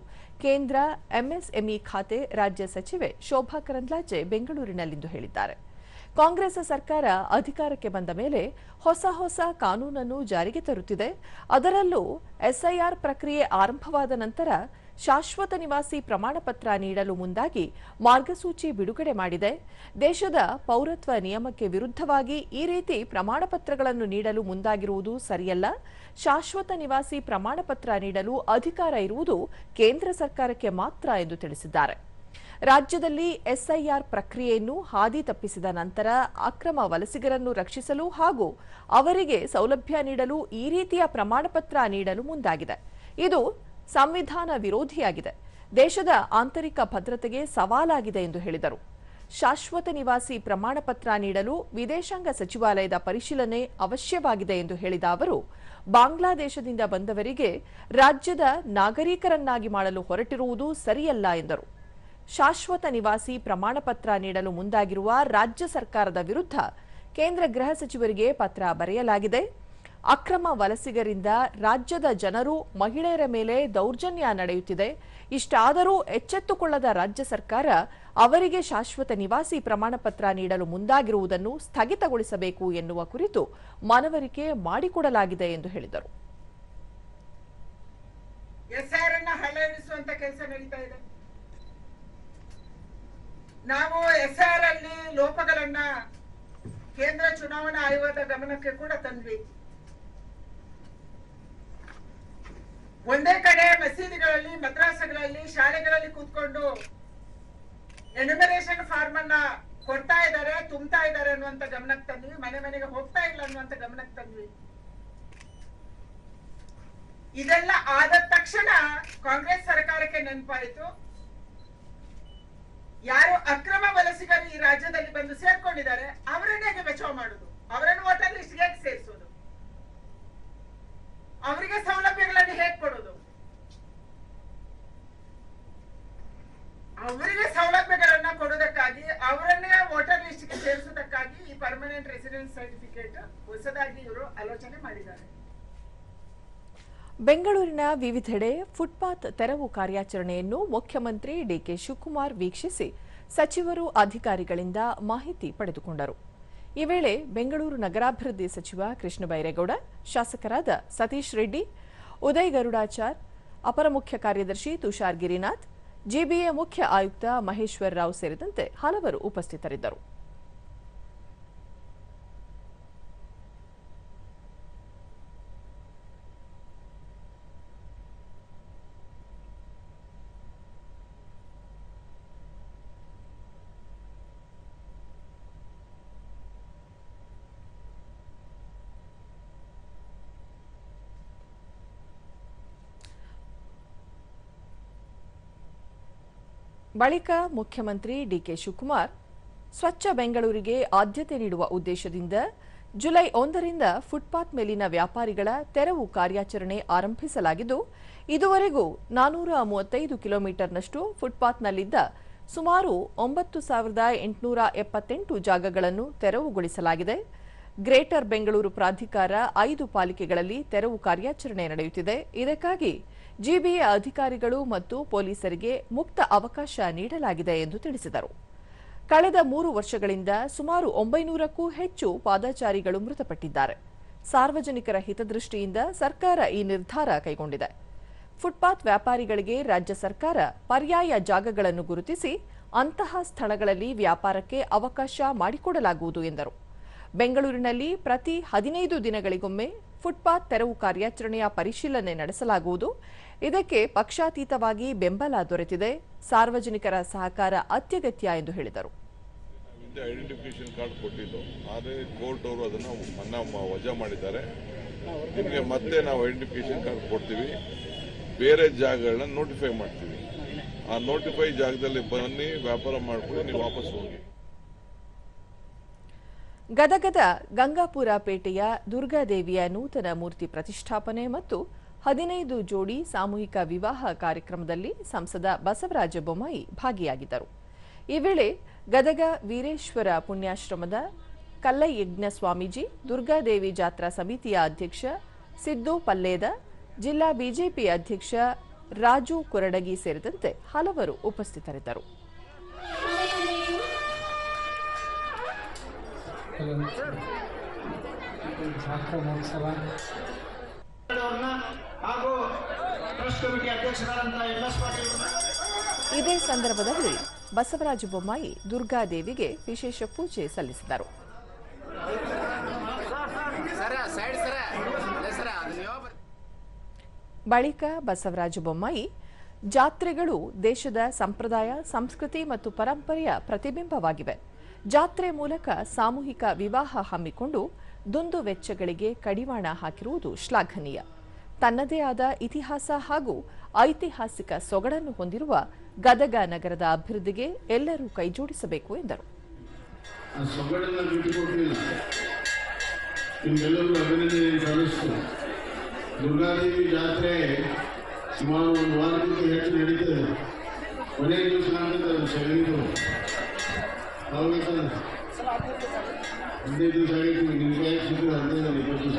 ಕೇಂದ್ರ ಎಂಎಸ್ಎಂಇ ಖಾತೆ ರಾಜ್ಯ ಸಚಿವೆ ಶೋಭಾ ಕರಂದ್ಲಾಜೆ ಬೆಂಗಳೂರಿನಲ್ಲಿಂದು ಹೇಳಿದ್ದಾರೆ. ಕಾಂಗ್ರೆಸ್ ಸರ್ಕಾರ ಅಧಿಕಾರಕ್ಕೆ ಬಂದ ಮೇಲೆ ಹೊಸ ಕಾನೂನನ್ನು ಜಾರಿಗೆ ತರುತ್ತಿದೆ. ಅದರಲ್ಲೂ ಎಸ್ಐಆರ್ ಪ್ರಕ್ರಿಯೆ ಆರಂಭವಾದ ನಂತರ ಶಾಶ್ವತ ನಿವಾಸಿ ಪ್ರಮಾಣ ಪತ್ರ ನೀಡಲು ಮುಂದಾಗಿ ಮಾರ್ಗಸೂಚಿ ಬಿಡುಗಡೆ ಮಾಡಿದೆ. ದೇಶದ ಪೌರತ್ವ ನಿಯಮಕ್ಕೆ ವಿರುದ್ಧವಾಗಿ ಈ ರೀತಿ ಪ್ರಮಾಣ ಪತ್ರಗಳನ್ನು ನೀಡಲು ಮುಂದಾಗಿರುವುದು ಸರಿಯಲ್ಲ. ಶಾಶ್ವತ ನಿವಾಸಿ ಪ್ರಮಾಣ ಪತ್ರ ನೀಡಲು ಅಧಿಕಾರ ಇರುವುದು ಕೇಂದ್ರ ಸರ್ಕಾರಕ್ಕೆ ಮಾತ್ರ ಎಂದು ತಿಳಿಸಿದ್ದಾರೆ. ರಾಜ್ಯದಲ್ಲಿ ಎಸ್ಐಆರ್ ಪ್ರಕ್ರಿಯೆಯನ್ನು ಹಾದಿ ತಪ್ಪಿಸಿದ ನಂತರ ಅಕ್ರಮ ವಲಸಿಗರನ್ನು ರಕ್ಷಿಸಲು ಹಾಗೂ ಅವರಿಗೆ ಸೌಲಭ್ಯ ನೀಡಲು ಈ ರೀತಿಯ ಪ್ರಮಾಣ ಪತ್ರ ನೀಡಲು ಮುಂದಾಗಿದೆ. ಇದು ಸಂವಿಧಾನ ವಿರೋಧಿಯಾಗಿದೆ, ದೇಶದ ಆಂತರಿಕ ಭದ್ರತೆಗೆ ಸವಾಲಾಗಿದೆ ಎಂದು ಹೇಳಿದರು. ಶಾಶ್ವತ ನಿವಾಸಿ ಪ್ರಮಾಣ ಪತ್ರ ನೀಡಲು ವಿದೇಶಾಂಗ ಸಚಿವಾಲಯದ ಪರಿಶೀಲನೆ ಅವಶ್ಯವಾಗಿದೆ ಎಂದು ಹೇಳಿದ ಅವರು, ಬಾಂಗ್ಲಾದೇಶದಿಂದ ಬಂದವರಿಗೆ ರಾಜ್ಯದ ನಾಗರಿಕರನ್ನಾಗಿ ಮಾಡಲು ಹೊರಟಿರುವುದು ಸರಿಯಲ್ಲ ಎಂದರು. ಶಾಶ್ವತ ನಿವಾಸಿ ಪ್ರಮಾಣ ಪತ್ರ ನೀಡಲು ಮುಂದಾಗಿರುವ ರಾಜ್ಯ ಸರ್ಕಾರದ ವಿರುದ್ಧ ಕೇಂದ್ರ ಗೃಹ ಸಚಿವರಿಗೆ ಪತ್ರ ಬರೆಯಲಾಗಿದೆ. ಅಕ್ರಮ ವಲಸಿಗರಿಂದ ರಾಜ್ಯದ ಜನರು, ಮಹಿಳೆಯರ ಮೇಲೆ ದೌರ್ಜನ್ಯ ನಡೆಯುತ್ತಿದೆ. ಇಷ್ಟಾದರೂ ಎಚ್ಚೆತ್ತುಕೊಳ್ಳದ ರಾಜ್ಯ ಸರ್ಕಾರ ಅವರಿಗೆ ಶಾಶ್ವತ ನಿವಾಸಿ ಪ್ರಮಾಣ ಪತ್ರ ನೀಡಲು ಮುಂದಾಗಿರುವುದನ್ನು ಸ್ಥಗಿತಗೊಳಿಸಬೇಕು ಎನ್ನುವ ಕುರಿತು ಮನವರಿಕೆ ಮಾಡಿಕೊಡಲಾಗಿದೆ ಎಂದು ಹೇಳಿದರು. ಎಸ್ಆರ್ ಅನ್ನು ಹಳೆಯಿಸುವಂತ ಕೆಲಸ ನಡೀತಾ ಇದೆ. ನಾವು ಎಸ್ಆರ್ ಅಲ್ಲಿ ಲೋಪಗಳನ್ನ ಕೇಂದ್ರ ಚುನಾವಣಾ ಆಯೋಗದ ಗಮನಕ್ಕೆ ಕೂಡ ತಂದ್ವಿ. ಒಂದೇ ಕಡೆ ಮಸೀದಿಗಳಲ್ಲಿ, ಮದ್ರಾಸಗಳಲ್ಲಿ, ಶಾಲೆಗಳಲ್ಲಿ ಕೂತ್ಕೊಂಡು ಎನ್ಯುಮರೇಷನ್ ಫಾರ್ಮ್ ಅನ್ನ ಕೊಡ್ತಾ ಇದ್ದಾರೆ, ತುಂಬ್ತಾ ಇದ್ದಾರೆ ಅನ್ನುವಂತ ಗಮನಕ್ಕೆ ತಂದ್ವಿ. ಮನೆ ಮನೆಗೆ ಹೋಗ್ತಾ ಇಲ್ಲ ಅನ್ನುವಂತ ಗಮನಕ್ಕೆ ತಂದ್ವಿ. ಇದೆಲ್ಲ ಆದ ತಕ್ಷಣ ಕಾಂಗ್ರೆಸ್ ಸರ್ಕಾರಕ್ಕೆ ನೆನಪಾಯಿತು, ಯಾರು ಅಕ್ರಮ ವಲಸಿಗರು ಈ ರಾಜ್ಯದಲ್ಲಿ ಬಂದು ಸೇರ್ಕೊಂಡಿದ್ದಾರೆ ಅವರನ್ನೇ ಬಚಾವ್ ಮಾಡುದು, ಅವರನ್ನು ವೋಟರ್ ಲಿಸ್ಟ್ ಹೇಗೆ ಸೇರಿಸುವುದು, ಅವರಿಗೆ ಸೌಲಭ್ಯಗಳನ್ನು ಹೇಗೆ ಕೊಡುವುದು, ಅವರಿಗೆ ಸೌಲಭ್ಯಗಳನ್ನ ಕೊಡುವುದಕ್ಕಾಗಿ ಅವರನ್ನೇ ವೋಟರ್ ಲಿಸ್ಟ್ಗೆ ಸೇರಿಸುವುದಕ್ಕಾಗಿ ಈ ಪರ್ಮನೆಂಟ್ ರೆಸಿಡೆನ್ಸ್ ಸರ್ಟಿಫಿಕೇಟ್ ಹೊಸದಾಗಿ ಇವರು ಆಲೋಚನೆ ಮಾಡಿದ್ದಾರೆ. ಬೆಂಗಳೂರಿನ ವಿವಿಧೆಡೆ ಫುಟ್ಪಾತ್ ತೆರವು ಕಾರ್ಯಾಚರಣೆಯನ್ನು ಮುಖ್ಯಮಂತ್ರಿ ಡಿಕೆ ಶಿವಕುಮಾರ್ ವೀಕ್ಷಿಸಿ ಸಚಿವರು, ಅಧಿಕಾರಿಗಳಿಂದ ಮಾಹಿತಿ ಪಡೆದುಕೊಂಡರು. ಈ ವೇಳೆ ಬೆಂಗಳೂರು ನಗರಾಭಿವೃದ್ಧಿ ಸಚಿವ ಕೃಷ್ಣ ಬೈರೇಗೌಡ, ಶಾಸಕರಾದ ಸತೀಶ್ ರೆಡ್ಡಿ, ಉದಯ್ ಗರುಡಾಚಾರ್, ಅಪರ ಮುಖ್ಯ ಕಾರ್ಯದರ್ಶಿ ತುಷಾರ್ ಗಿರಿನಾಥ್, ಜಿಬಿಎ ಮುಖ್ಯ ಆಯುಕ್ತ ಮಹೇಶ್ವರ್ ರಾವ್ ಸೇರಿದಂತೆ ಹಲವರು ಉಪಸ್ಥಿತರಿದ್ದರು. ಬಳಿಕ ಮುಖ್ಯಮಂತ್ರಿ ಡಿಕೆ ಶಿವಕುಮಾರ್ ಸ್ವಚ್ಛ ಬೆಂಗಳೂರಿಗೆ ಆದ್ಯತೆ ನೀಡುವ ಉದ್ದೇಶದಿಂದ ಜುಲೈ 1ರಿಂದ ಫುಟ್ಪಾತ್ ಮೇಲಿನ ವ್ಯಾಪಾರಿಗಳ ತೆರವು ಕಾರ್ಯಾಚರಣೆ ಆರಂಭಿಸಲಾಗಿದ್ದು, ಇದುವರೆಗೂ 435 ಕಿಲೋಮೀಟರ್ನಷ್ಟು ಫುಟ್ಪಾತ್ನಲ್ಲಿದ್ದ ಸುಮಾರು 9878 ಜಾಗಗಳನ್ನು ತೆರವುಗೊಳಿಸಲಾಗಿದೆ. ಗ್ರೇಟರ್ ಬೆಂಗಳೂರು ಪ್ರಾಧಿಕಾರ 5 ಪಾಲಿಕೆಗಳಲ್ಲಿ ತೆರವು ಕಾರ್ಯಾಚರಣೆ ನಡೆಯುತ್ತಿದೆ. ಇದಕ್ಕಾಗಿ ಜಿಬಿಎ ಅಧಿಕಾರಿಗಳು ಮತ್ತು ಪೊಲೀಸರಿಗೆ ಮುಕ್ತ ಅವಕಾಶ ನೀಡಲಾಗಿದೆ ಎಂದು ತಿಳಿಸಿದರು. ಕಳೆದ 3 ವರ್ಷಗಳಿಂದ ಸುಮಾರು 900ಕ್ಕೂ ಹೆಚ್ಚು ಪಾದಚಾರಿಗಳು ಮೃತಪಟ್ಟಿದ್ದಾರೆ. ಸಾರ್ವಜನಿಕರ ಹಿತದೃಷ್ಟಿಯಿಂದ ಸರ್ಕಾರ ಈ ನಿರ್ಧಾರ ಕೈಗೊಂಡಿದೆ. ಫುಟ್ಪಾತ್ ವ್ಯಾಪಾರಿಗಳಿಗೆ ರಾಜ್ಯ ಸರ್ಕಾರ ಪರ್ಯಾಯ ಜಾಗಗಳನ್ನು ಗುರುತಿಸಿ ಅಂತಹ ಸ್ಥಳಗಳಲ್ಲಿ ವ್ಯಾಪಾರಕ್ಕೆ ಅವಕಾಶ ಮಾಡಿಕೊಡಲಾಗುವುದು ಎಂದರು. ಬೆಂಗಳೂರಿನಲ್ಲಿ ಪ್ರತಿ 15 ದಿನಗಳಿಗೊಮ್ಮೆ ಫುಟ್ಪಾತ್ ತೆರವು ಕಾರ್ಯಾಚರಣೆಯ ಪರಿಶೀಲನೆ ನಡೆಸಲಾಗುವುದು. ಇದಕ್ಕೆ ಪಕ್ಷಾತೀತವಾಗಿ ಬೆಂಬಲ ದೊರೆತಿದೆ. ಸಾರ್ವಜನಿಕರ ಸಹಕಾರ ಅತ್ಯಗತ್ಯ ಎಂದು ಹೇಳಿದರು. ಐಡೆಂಟಿಫಿಕೇಶನ್ ಕಾರ್ಡ್ ಕೊಟ್ಟಿದ್ದು, ಆದರೆ ಕೋರ್ಟ್ ಅವರು ಅದನ್ನು ವಜಾ ಮಾಡಿದ್ದಾರೆ. ನಿಮಗೆ ಮತ್ತೆ ನಾವು ಐಡೆಂಟಿಫಿಕೇಶನ್ ಕಾರ್ಡ್ ಕೊಡ್ತೀವಿ, ಬೇರೆ ಜಾಗಗಳನ್ನ ನೋಟಿಫೈ ಮಾಡ್ತೀವಿ. ಆ ನೋಟಿಫೈ ಜಾಗದಲ್ಲಿ ಬನ್ನಿ, ವ್ಯಾಪಾರ ಮಾಡ್ಕೊಂಡು ನೀವು ವಾಪಸ್ ಹೋಗಿ. ಗದಗದ ಗಂಗಾಪುರ ಪೇಟೆಯ ದುರ್ಗಾದೇವಿಯ ನೂತನ ಮೂರ್ತಿ ಪ್ರತಿಷ್ಠಾಪನೆ ಮತ್ತು 15 ಜೋಡಿ ಸಾಮೂಹಿಕ ವಿವಾಹ ಕಾರ್ಯಕ್ರಮದಲ್ಲಿ ಸಂಸದ ಬಸವರಾಜ ಬೊಮ್ಮಾಯಿ ಭಾಗಿಯಾಗಿದ್ದರು. ಈ ವೇಳೆ ಗದಗ ವೀರೇಶ್ವರ ಪುಣ್ಯಾಶ್ರಮದ ಕಲ್ಲಯ್ಯಜ್ಞ ಸ್ವಾಮೀಜಿ, ದುರ್ಗಾದೇವಿ ಜಾತ್ರಾ ಸಮಿತಿಯ ಅಧ್ಯಕ್ಷ ಸಿದ್ದು ಪಲ್ಲೇದ, ಜಿಲ್ಲಾ ಬಿಜೆಪಿ ಅಧ್ಯಕ್ಷ ರಾಜು ಕೊರಡಗಿ ಸೇರಿದಂತೆ ಹಲವರು ಉಪಸ್ಥಿತರಿದ್ದರು. ಇದೇ ಸಂದರ್ಭದಲ್ಲಿ ಬಸವರಾಜ ಬೊಮ್ಮಾಯಿ ದುರ್ಗಾದೇವಿಗೆ ವಿಶೇಷ ಪೂಜೆ ಸಲ್ಲಿಸಿದರು. ಬಳಿಕ ಬಸವರಾಜ ಬೊಮ್ಮಾಯಿ, ಜಾತ್ರೆಗಳು ದೇಶದ ಸಂಪ್ರದಾಯ, ಸಂಸ್ಕೃತಿ ಮತ್ತು ಪರಂಪರೆಯ ಪ್ರತಿಬಿಂಬವಾಗಿವೆ. ಜಾತ್ರೆ ಮೂಲಕ ಸಾಮೂಹಿಕ ವಿವಾಹ ಹಮ್ಮಿಕೊಂಡು ದುಂದು ವೆಚ್ಚಗಳಿಗೆ ಕಡಿವಾಣ ಹಾಕಿರುವುದು ಶ್ಲಾಘನೀಯ. ತನ್ನದೇ ಆದ ಇತಿಹಾಸ ಹಾಗೂ ಐತಿಹಾಸಿಕ ಸೊಗಡನ್ನು ಹೊಂದಿರುವ ಗದಗ ನಗರದ ಅಭಿವೃದ್ಧಿಗೆ ಎಲ್ಲರೂ ಕೈಜೋಡಿಸಬೇಕು ಎಂದರು. ದುರ್ಗಾದೇವಿ ಜಾತ್ರೆ ಸುಮಾರು 1 ವಾರಕ್ಕಿಂತ ಹೆಚ್ಚು ನಡೀತದೆ. ಕೊನೆಯ ದಿವಸ ಶನಿದು 15 ದಿವಸ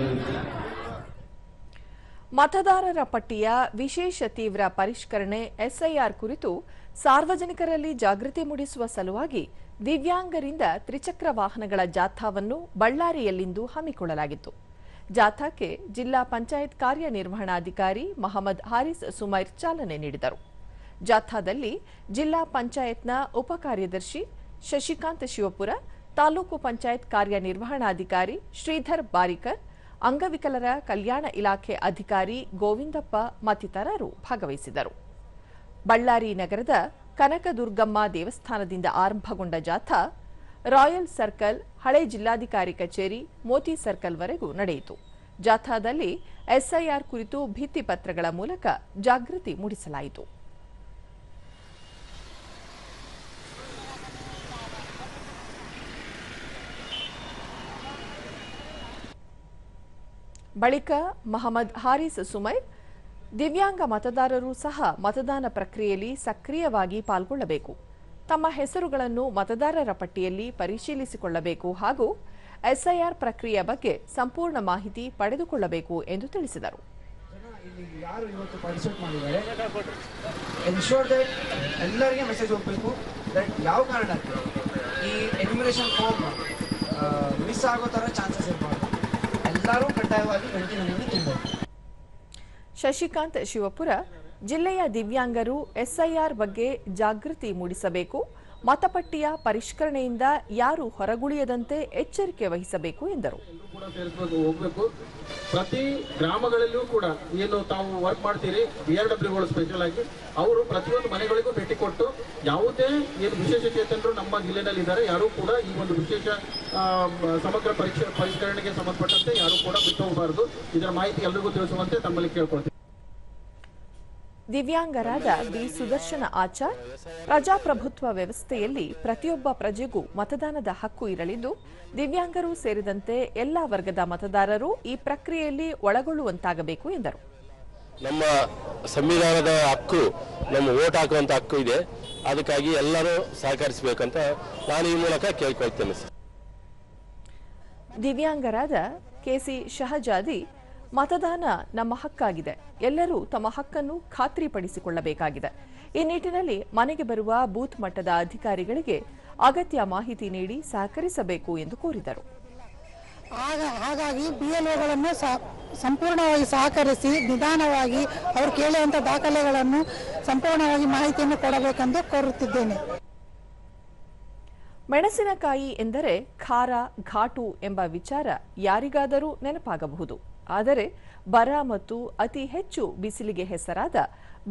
ಆಗಿತ್ತು. ಮತದಾರರ ಪಟ್ಟಿಯ ವಿಶೇಷ ತೀವ್ರ ಪರಿಷ್ಕರಣೆ ಎಸ್ಐಆರ್ ಕುರಿತು ಸಾರ್ವಜನಿಕರಲ್ಲಿ ಜಾಗೃತಿ ಮೂಡಿಸುವ ಸಲುವಾಗಿ ದಿವ್ಯಾಂಗರಿಂದ ತ್ರಿಚಕ್ರ ವಾಹನಗಳ ಜಾಥಾವನ್ನು ಬಳ್ಳಾರಿಯಲ್ಲಿಂದು ಹಮ್ಮಿಕೊಳ್ಳಲಾಗಿತ್ತು. ಜಾಥಾಕ್ಕೆ ಜಿಲ್ಲಾ ಪಂಚಾಯತ್ ಕಾರ್ಯನಿರ್ವಹಣಾಧಿಕಾರಿ ಮಹಮ್ಮದ್ ಹಾರಿಸ್ ಸುಮೈರ್ ಚಾಲನೆ ನೀಡಿದರು. ಜಾಥಾದಲ್ಲಿ ಜಿಲ್ಲಾ ಪಂಚಾಯತ್ನ ಉಪಕಾರ್ಯದರ್ಶಿ ಶಶಿಕಾಂತ್ ಶಿವಪುರ, ತಾಲೂಕು ಪಂಚಾಯತ್ ಕಾರ್ಯನಿರ್ವಹಣಾಧಿಕಾರಿ ಶ್ರೀಧರ್ ಬಾರಿಕರ್, ಅಂಗವಿಕಲರ ಕಲ್ಯಾಣ ಇಲಾಖೆ ಅಧಿಕಾರಿ ಗೋವಿಂದಪ್ಪ ಮತ್ತಿತರರು ಭಾಗವಹಿಸಿದರು. ಬಳ್ಳಾರಿ ನಗರದ ಕನಕದುರ್ಗಮ್ಮ ದೇವಸ್ಥಾನದಿಂದ ಆರಂಭಗೊಂಡ ಜಾಥಾ ರಾಯಲ್ ಸರ್ಕಲ್, ಹಳೆ ಜಿಲ್ಲಾಧಿಕಾರಿ ಕಚೇರಿ, ಮೋತಿ ಸರ್ಕಲ್ವರೆಗೂ ನಡೆಯಿತು. ಜಾಥಾದಲ್ಲಿ ಎಸ್ಐಆರ್ ಕುರಿತು ಭಿತ್ತಿಪತ್ರಗಳ ಮೂಲಕ ಜಾಗೃತಿ ಮೂಡಿಸಲಾಯಿತು. ಬಳಿಕ ಮಹಮ್ಮದ್ ಹಾರಿಸ್ ಸುಮೈರ್, ದಿವ್ಯಾಂಗ ಮತದಾರರು ಸಹ ಮತದಾನ ಪ್ರಕ್ರಿಯೆಯಲ್ಲಿ ಸಕ್ರಿಯವಾಗಿ ಪಾಲ್ಗೊಳ್ಳಬೇಕು, ತಮ್ಮ ಹೆಸರುಗಳನ್ನು ಮತದಾರರ ಪಟ್ಟಿಯಲ್ಲಿ ಪರಿಶೀಲಿಸಿಕೊಳ್ಳಬೇಕು ಹಾಗೂ ಎಸ್ಐಆರ್ ಪ್ರಕ್ರಿಯೆ ಬಗ್ಗೆ ಸಂಪೂರ್ಣ ಮಾಹಿತಿ ಪಡೆದುಕೊಳ್ಳಬೇಕು ಎಂದು ತಿಳಿಸಿದರು. ಯಾರು ಇವತ್ತು ಪಾರ್ಟಿಸಿಪೇಟ್ ಮಾಡಿದ್ದಾರೆ ಎನ್ಶೋರ್ ದಟ್ ಎಲ್ಲರಿಗೆ ಮೆಸೇಜ್ ಹೋಗಬೇಕು ದಟ್ ಯಾವ ಕಾರಣಕ್ಕೆ ಈ ಎನ್ಯುಮರೇಷನ್ ಫಾರ್ಮ್ ಮಿಸ್ ಆಗೋ ಥರ ಚಾನ್ಸಸ್ ಇರಬಾರ್ದು. ಎಲ್ಲರೂ ಕಡ್ಡಾಯವಾಗಿ ಗಂಟಿನಲ್ಲಿ ತುಂಬಬೇಕು. ಶಶಿಕಾಂತ್ ಶಿವಪುರ, ಜಿಲ್ಲೆಯ ದಿವ್ಯಾಂಗರು ಎಸ್ಐಆರ್ ಬಗ್ಗೆ ಜಾಗೃತಿ ಮೂಡಿಸಬೇಕು, ಮತಪಟ್ಟಿಯ ಪರಿಷ್ಕರಣೆಯಿಂದ ಯಾರು ಹೊರಗುಳಿಯದಂತೆ ಎಚ್ಚರಿಕೆ ವಹಿಸಬೇಕು ಎಂದರು. ಹೋಗಬೇಕು. ಪ್ರತಿ ಗ್ರಾಮಗಳಲ್ಲೂ ಕೂಡ ಏನು ತಾವು ವರ್ಕ್ ಮಾಡ್ತೀರಿ, BRWಗಳು ಸ್ಪೆಷಲ್ ಆಗಿ ಅವರು ಪ್ರತಿಯೊಂದು ಮನೆಗಳಿಗೂ ಭೇಟಿ ಕೊಟ್ಟು ಯಾವುದೇ ಏನು ವಿಶೇಷ ಚೇತನರು ನಮ್ಮ ಜಿಲ್ಲೆಯಲ್ಲಿ ಇದ್ದಾರೆ ಯಾರು ಕೂಡ ಈ ಒಂದು ವಿಶೇಷ ಸಮಗ್ರ ಪರಿಷ್ಕರಣೆಗೆ ಸಂಬಂಧಪಟ್ಟಂತೆ ಯಾರು ಕೂಡ ಬಿಟ್ಟು ಹೋಗಬಾರದು. ಇದರ ಮಾಹಿತಿ ಎಲ್ಲರಿಗೂ ತಿಳಿಸುವಂತೆ ತಮ್ಮಲ್ಲಿ ಕೇಳ್ಕೊಳ್ತೀವಿ. ದಿವ್ಯಾಂಗರಾದ ಬಿ ಸುದರ್ಶನ ಆಚಾರ್, ಪ್ರಜಾಪ್ರಭುತ್ವ ವ್ಯವಸ್ಥೆಯಲ್ಲಿ ಪ್ರತಿಯೊಬ್ಬ ಪ್ರಜೆಗೂ ಮತದಾನದ ಹಕ್ಕು ಇರಲಿದ್ದು, ದಿವ್ಯಾಂಗರು ಸೇರಿದಂತೆ ಎಲ್ಲಾ ವರ್ಗದ ಮತದಾರರು ಈ ಪ್ರಕ್ರಿಯೆಯಲ್ಲಿ ಒಳಗೊಳ್ಳುವಂತಾಗಬೇಕು ಎಂದರು. ನಮ್ಮ ಸಂವಿಧಾನದ ಹಕ್ಕು, ನಮ್ಮ ವೋಟ್ ಹಾಕುವಂತ ಹಕ್ಕು ಇದೆ. ಅದಕ್ಕಾಗಿ ಎಲ್ಲರೂ ಸಹಕರಿಸಬೇಕಂತ ನಾನು ಈ ಮೂಲಕ ಕೇಳ್ಕೊಳ್ತೇನೆ. ದಿವ್ಯಾಂಗರಾದ ಕೆಸಿ ಶಹಜಾದಿ, ಮತದಾನ ನಮ್ಮ ಹಕ್ಕಾಗಿದೆ. ಎಲ್ಲರೂ ತಮ್ಮ ಹಕ್ಕನ್ನು ಖಾತ್ರಿಪಡಿಸಿಕೊಳ್ಳಬೇಕಾಗಿದೆ. ಈ ನಿಟ್ಟಿನಲ್ಲಿ ಮನೆಗೆ ಬರುವ ಬೂತ್ ಮಟ್ಟದ ಅಧಿಕಾರಿಗಳಿಗೆ ಅಗತ್ಯ ಮಾಹಿತಿ ನೀಡಿ ಸಹಕರಿಸಬೇಕು ಎಂದು ಕೋರಿದರು. ಹಾಗಾಗಿ BLOಗಳನ್ನು ಸಂಪೂರ್ಣವಾಗಿ ಸಹಕರಿಸಿ ನಿಧಾನವಾಗಿ ಅವರು ಕೇಳುವಂಥ ದಾಖಲೆಗಳನ್ನು ಸಂಪೂರ್ಣವಾಗಿ ಮಾಹಿತಿಯನ್ನು ಕೊಡಬೇಕೆಂದು ಕೋರುತ್ತಿದ್ದೇನೆ. ಮೆಣಸಿನಕಾಯಿ ಎಂದರೆ ಖಾರ, ಘಾಟು ಎಂಬ ವಿಚಾರ ಯಾರಿಗಾದರೂ ನೆನಪಾಗಬಹುದು. ಆದರೆ ಬರ ಮತ್ತು ಅತಿ ಹೆಚ್ಚು ಬಿಸಿಲಿಗೆ ಹೆಸರಾದ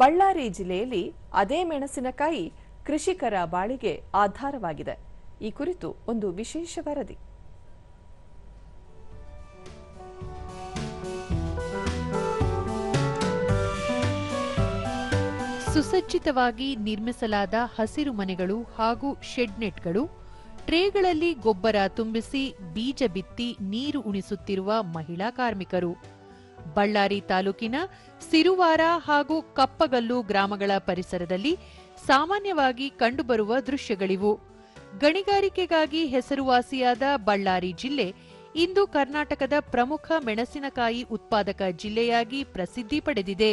ಬಳ್ಳಾರಿ ಜಿಲ್ಲೆಯಲ್ಲಿ ಅದೇ ಮೆಣಸಿನಕಾಯಿ ಕೃಷಿಕರ ಬಾಳಿಗೆ ಆಧಾರವಾಗಿದೆ. ಈ ಕುರಿತು ಒಂದು ವಿಶೇಷ ವರದಿ. ಸುಸಜ್ಜಿತವಾಗಿ ನಿರ್ಮಿಸಲಾದ ಹಸಿರು ಮನೆಗಳು ಹಾಗೂ ಶೆಡ್ನೆಟ್ಗಳು, ಟ್ರೇಗಳಲ್ಲಿ ಗೊಬ್ಬರ ತುಂಬಿಸಿ ಬೀಜ ಬಿತ್ತಿ ನೀರು ಉಣಿಸುತ್ತಿರುವ ಮಹಿಳಾ ಕಾರ್ಮಿಕರು. ಬಳ್ಳಾರಿ ತಾಲೂಕಿನ ಸಿರುವಾರ ಹಾಗೂ ಕಪ್ಪಗಲ್ಲು ಗ್ರಾಮಗಳ ಪರಿಸರದಲ್ಲಿ ಸಾಮಾನ್ಯವಾಗಿ ಕಂಡುಬರುವ ದೃಶ್ಯಗಳಿವು. ಗಣಿಗಾರಿಕೆಗಾಗಿ ಹೆಸರುವಾಸಿಯಾದ ಬಳ್ಳಾರಿ ಜಿಲ್ಲೆ ಇಂದು ಕರ್ನಾಟಕದ ಪ್ರಮುಖ ಮೆಣಸಿನಕಾಯಿ ಉತ್ಪಾದಕ ಜಿಲ್ಲೆಯಾಗಿ ಪ್ರಸಿದ್ಧಿ ಪಡೆದಿದೆ.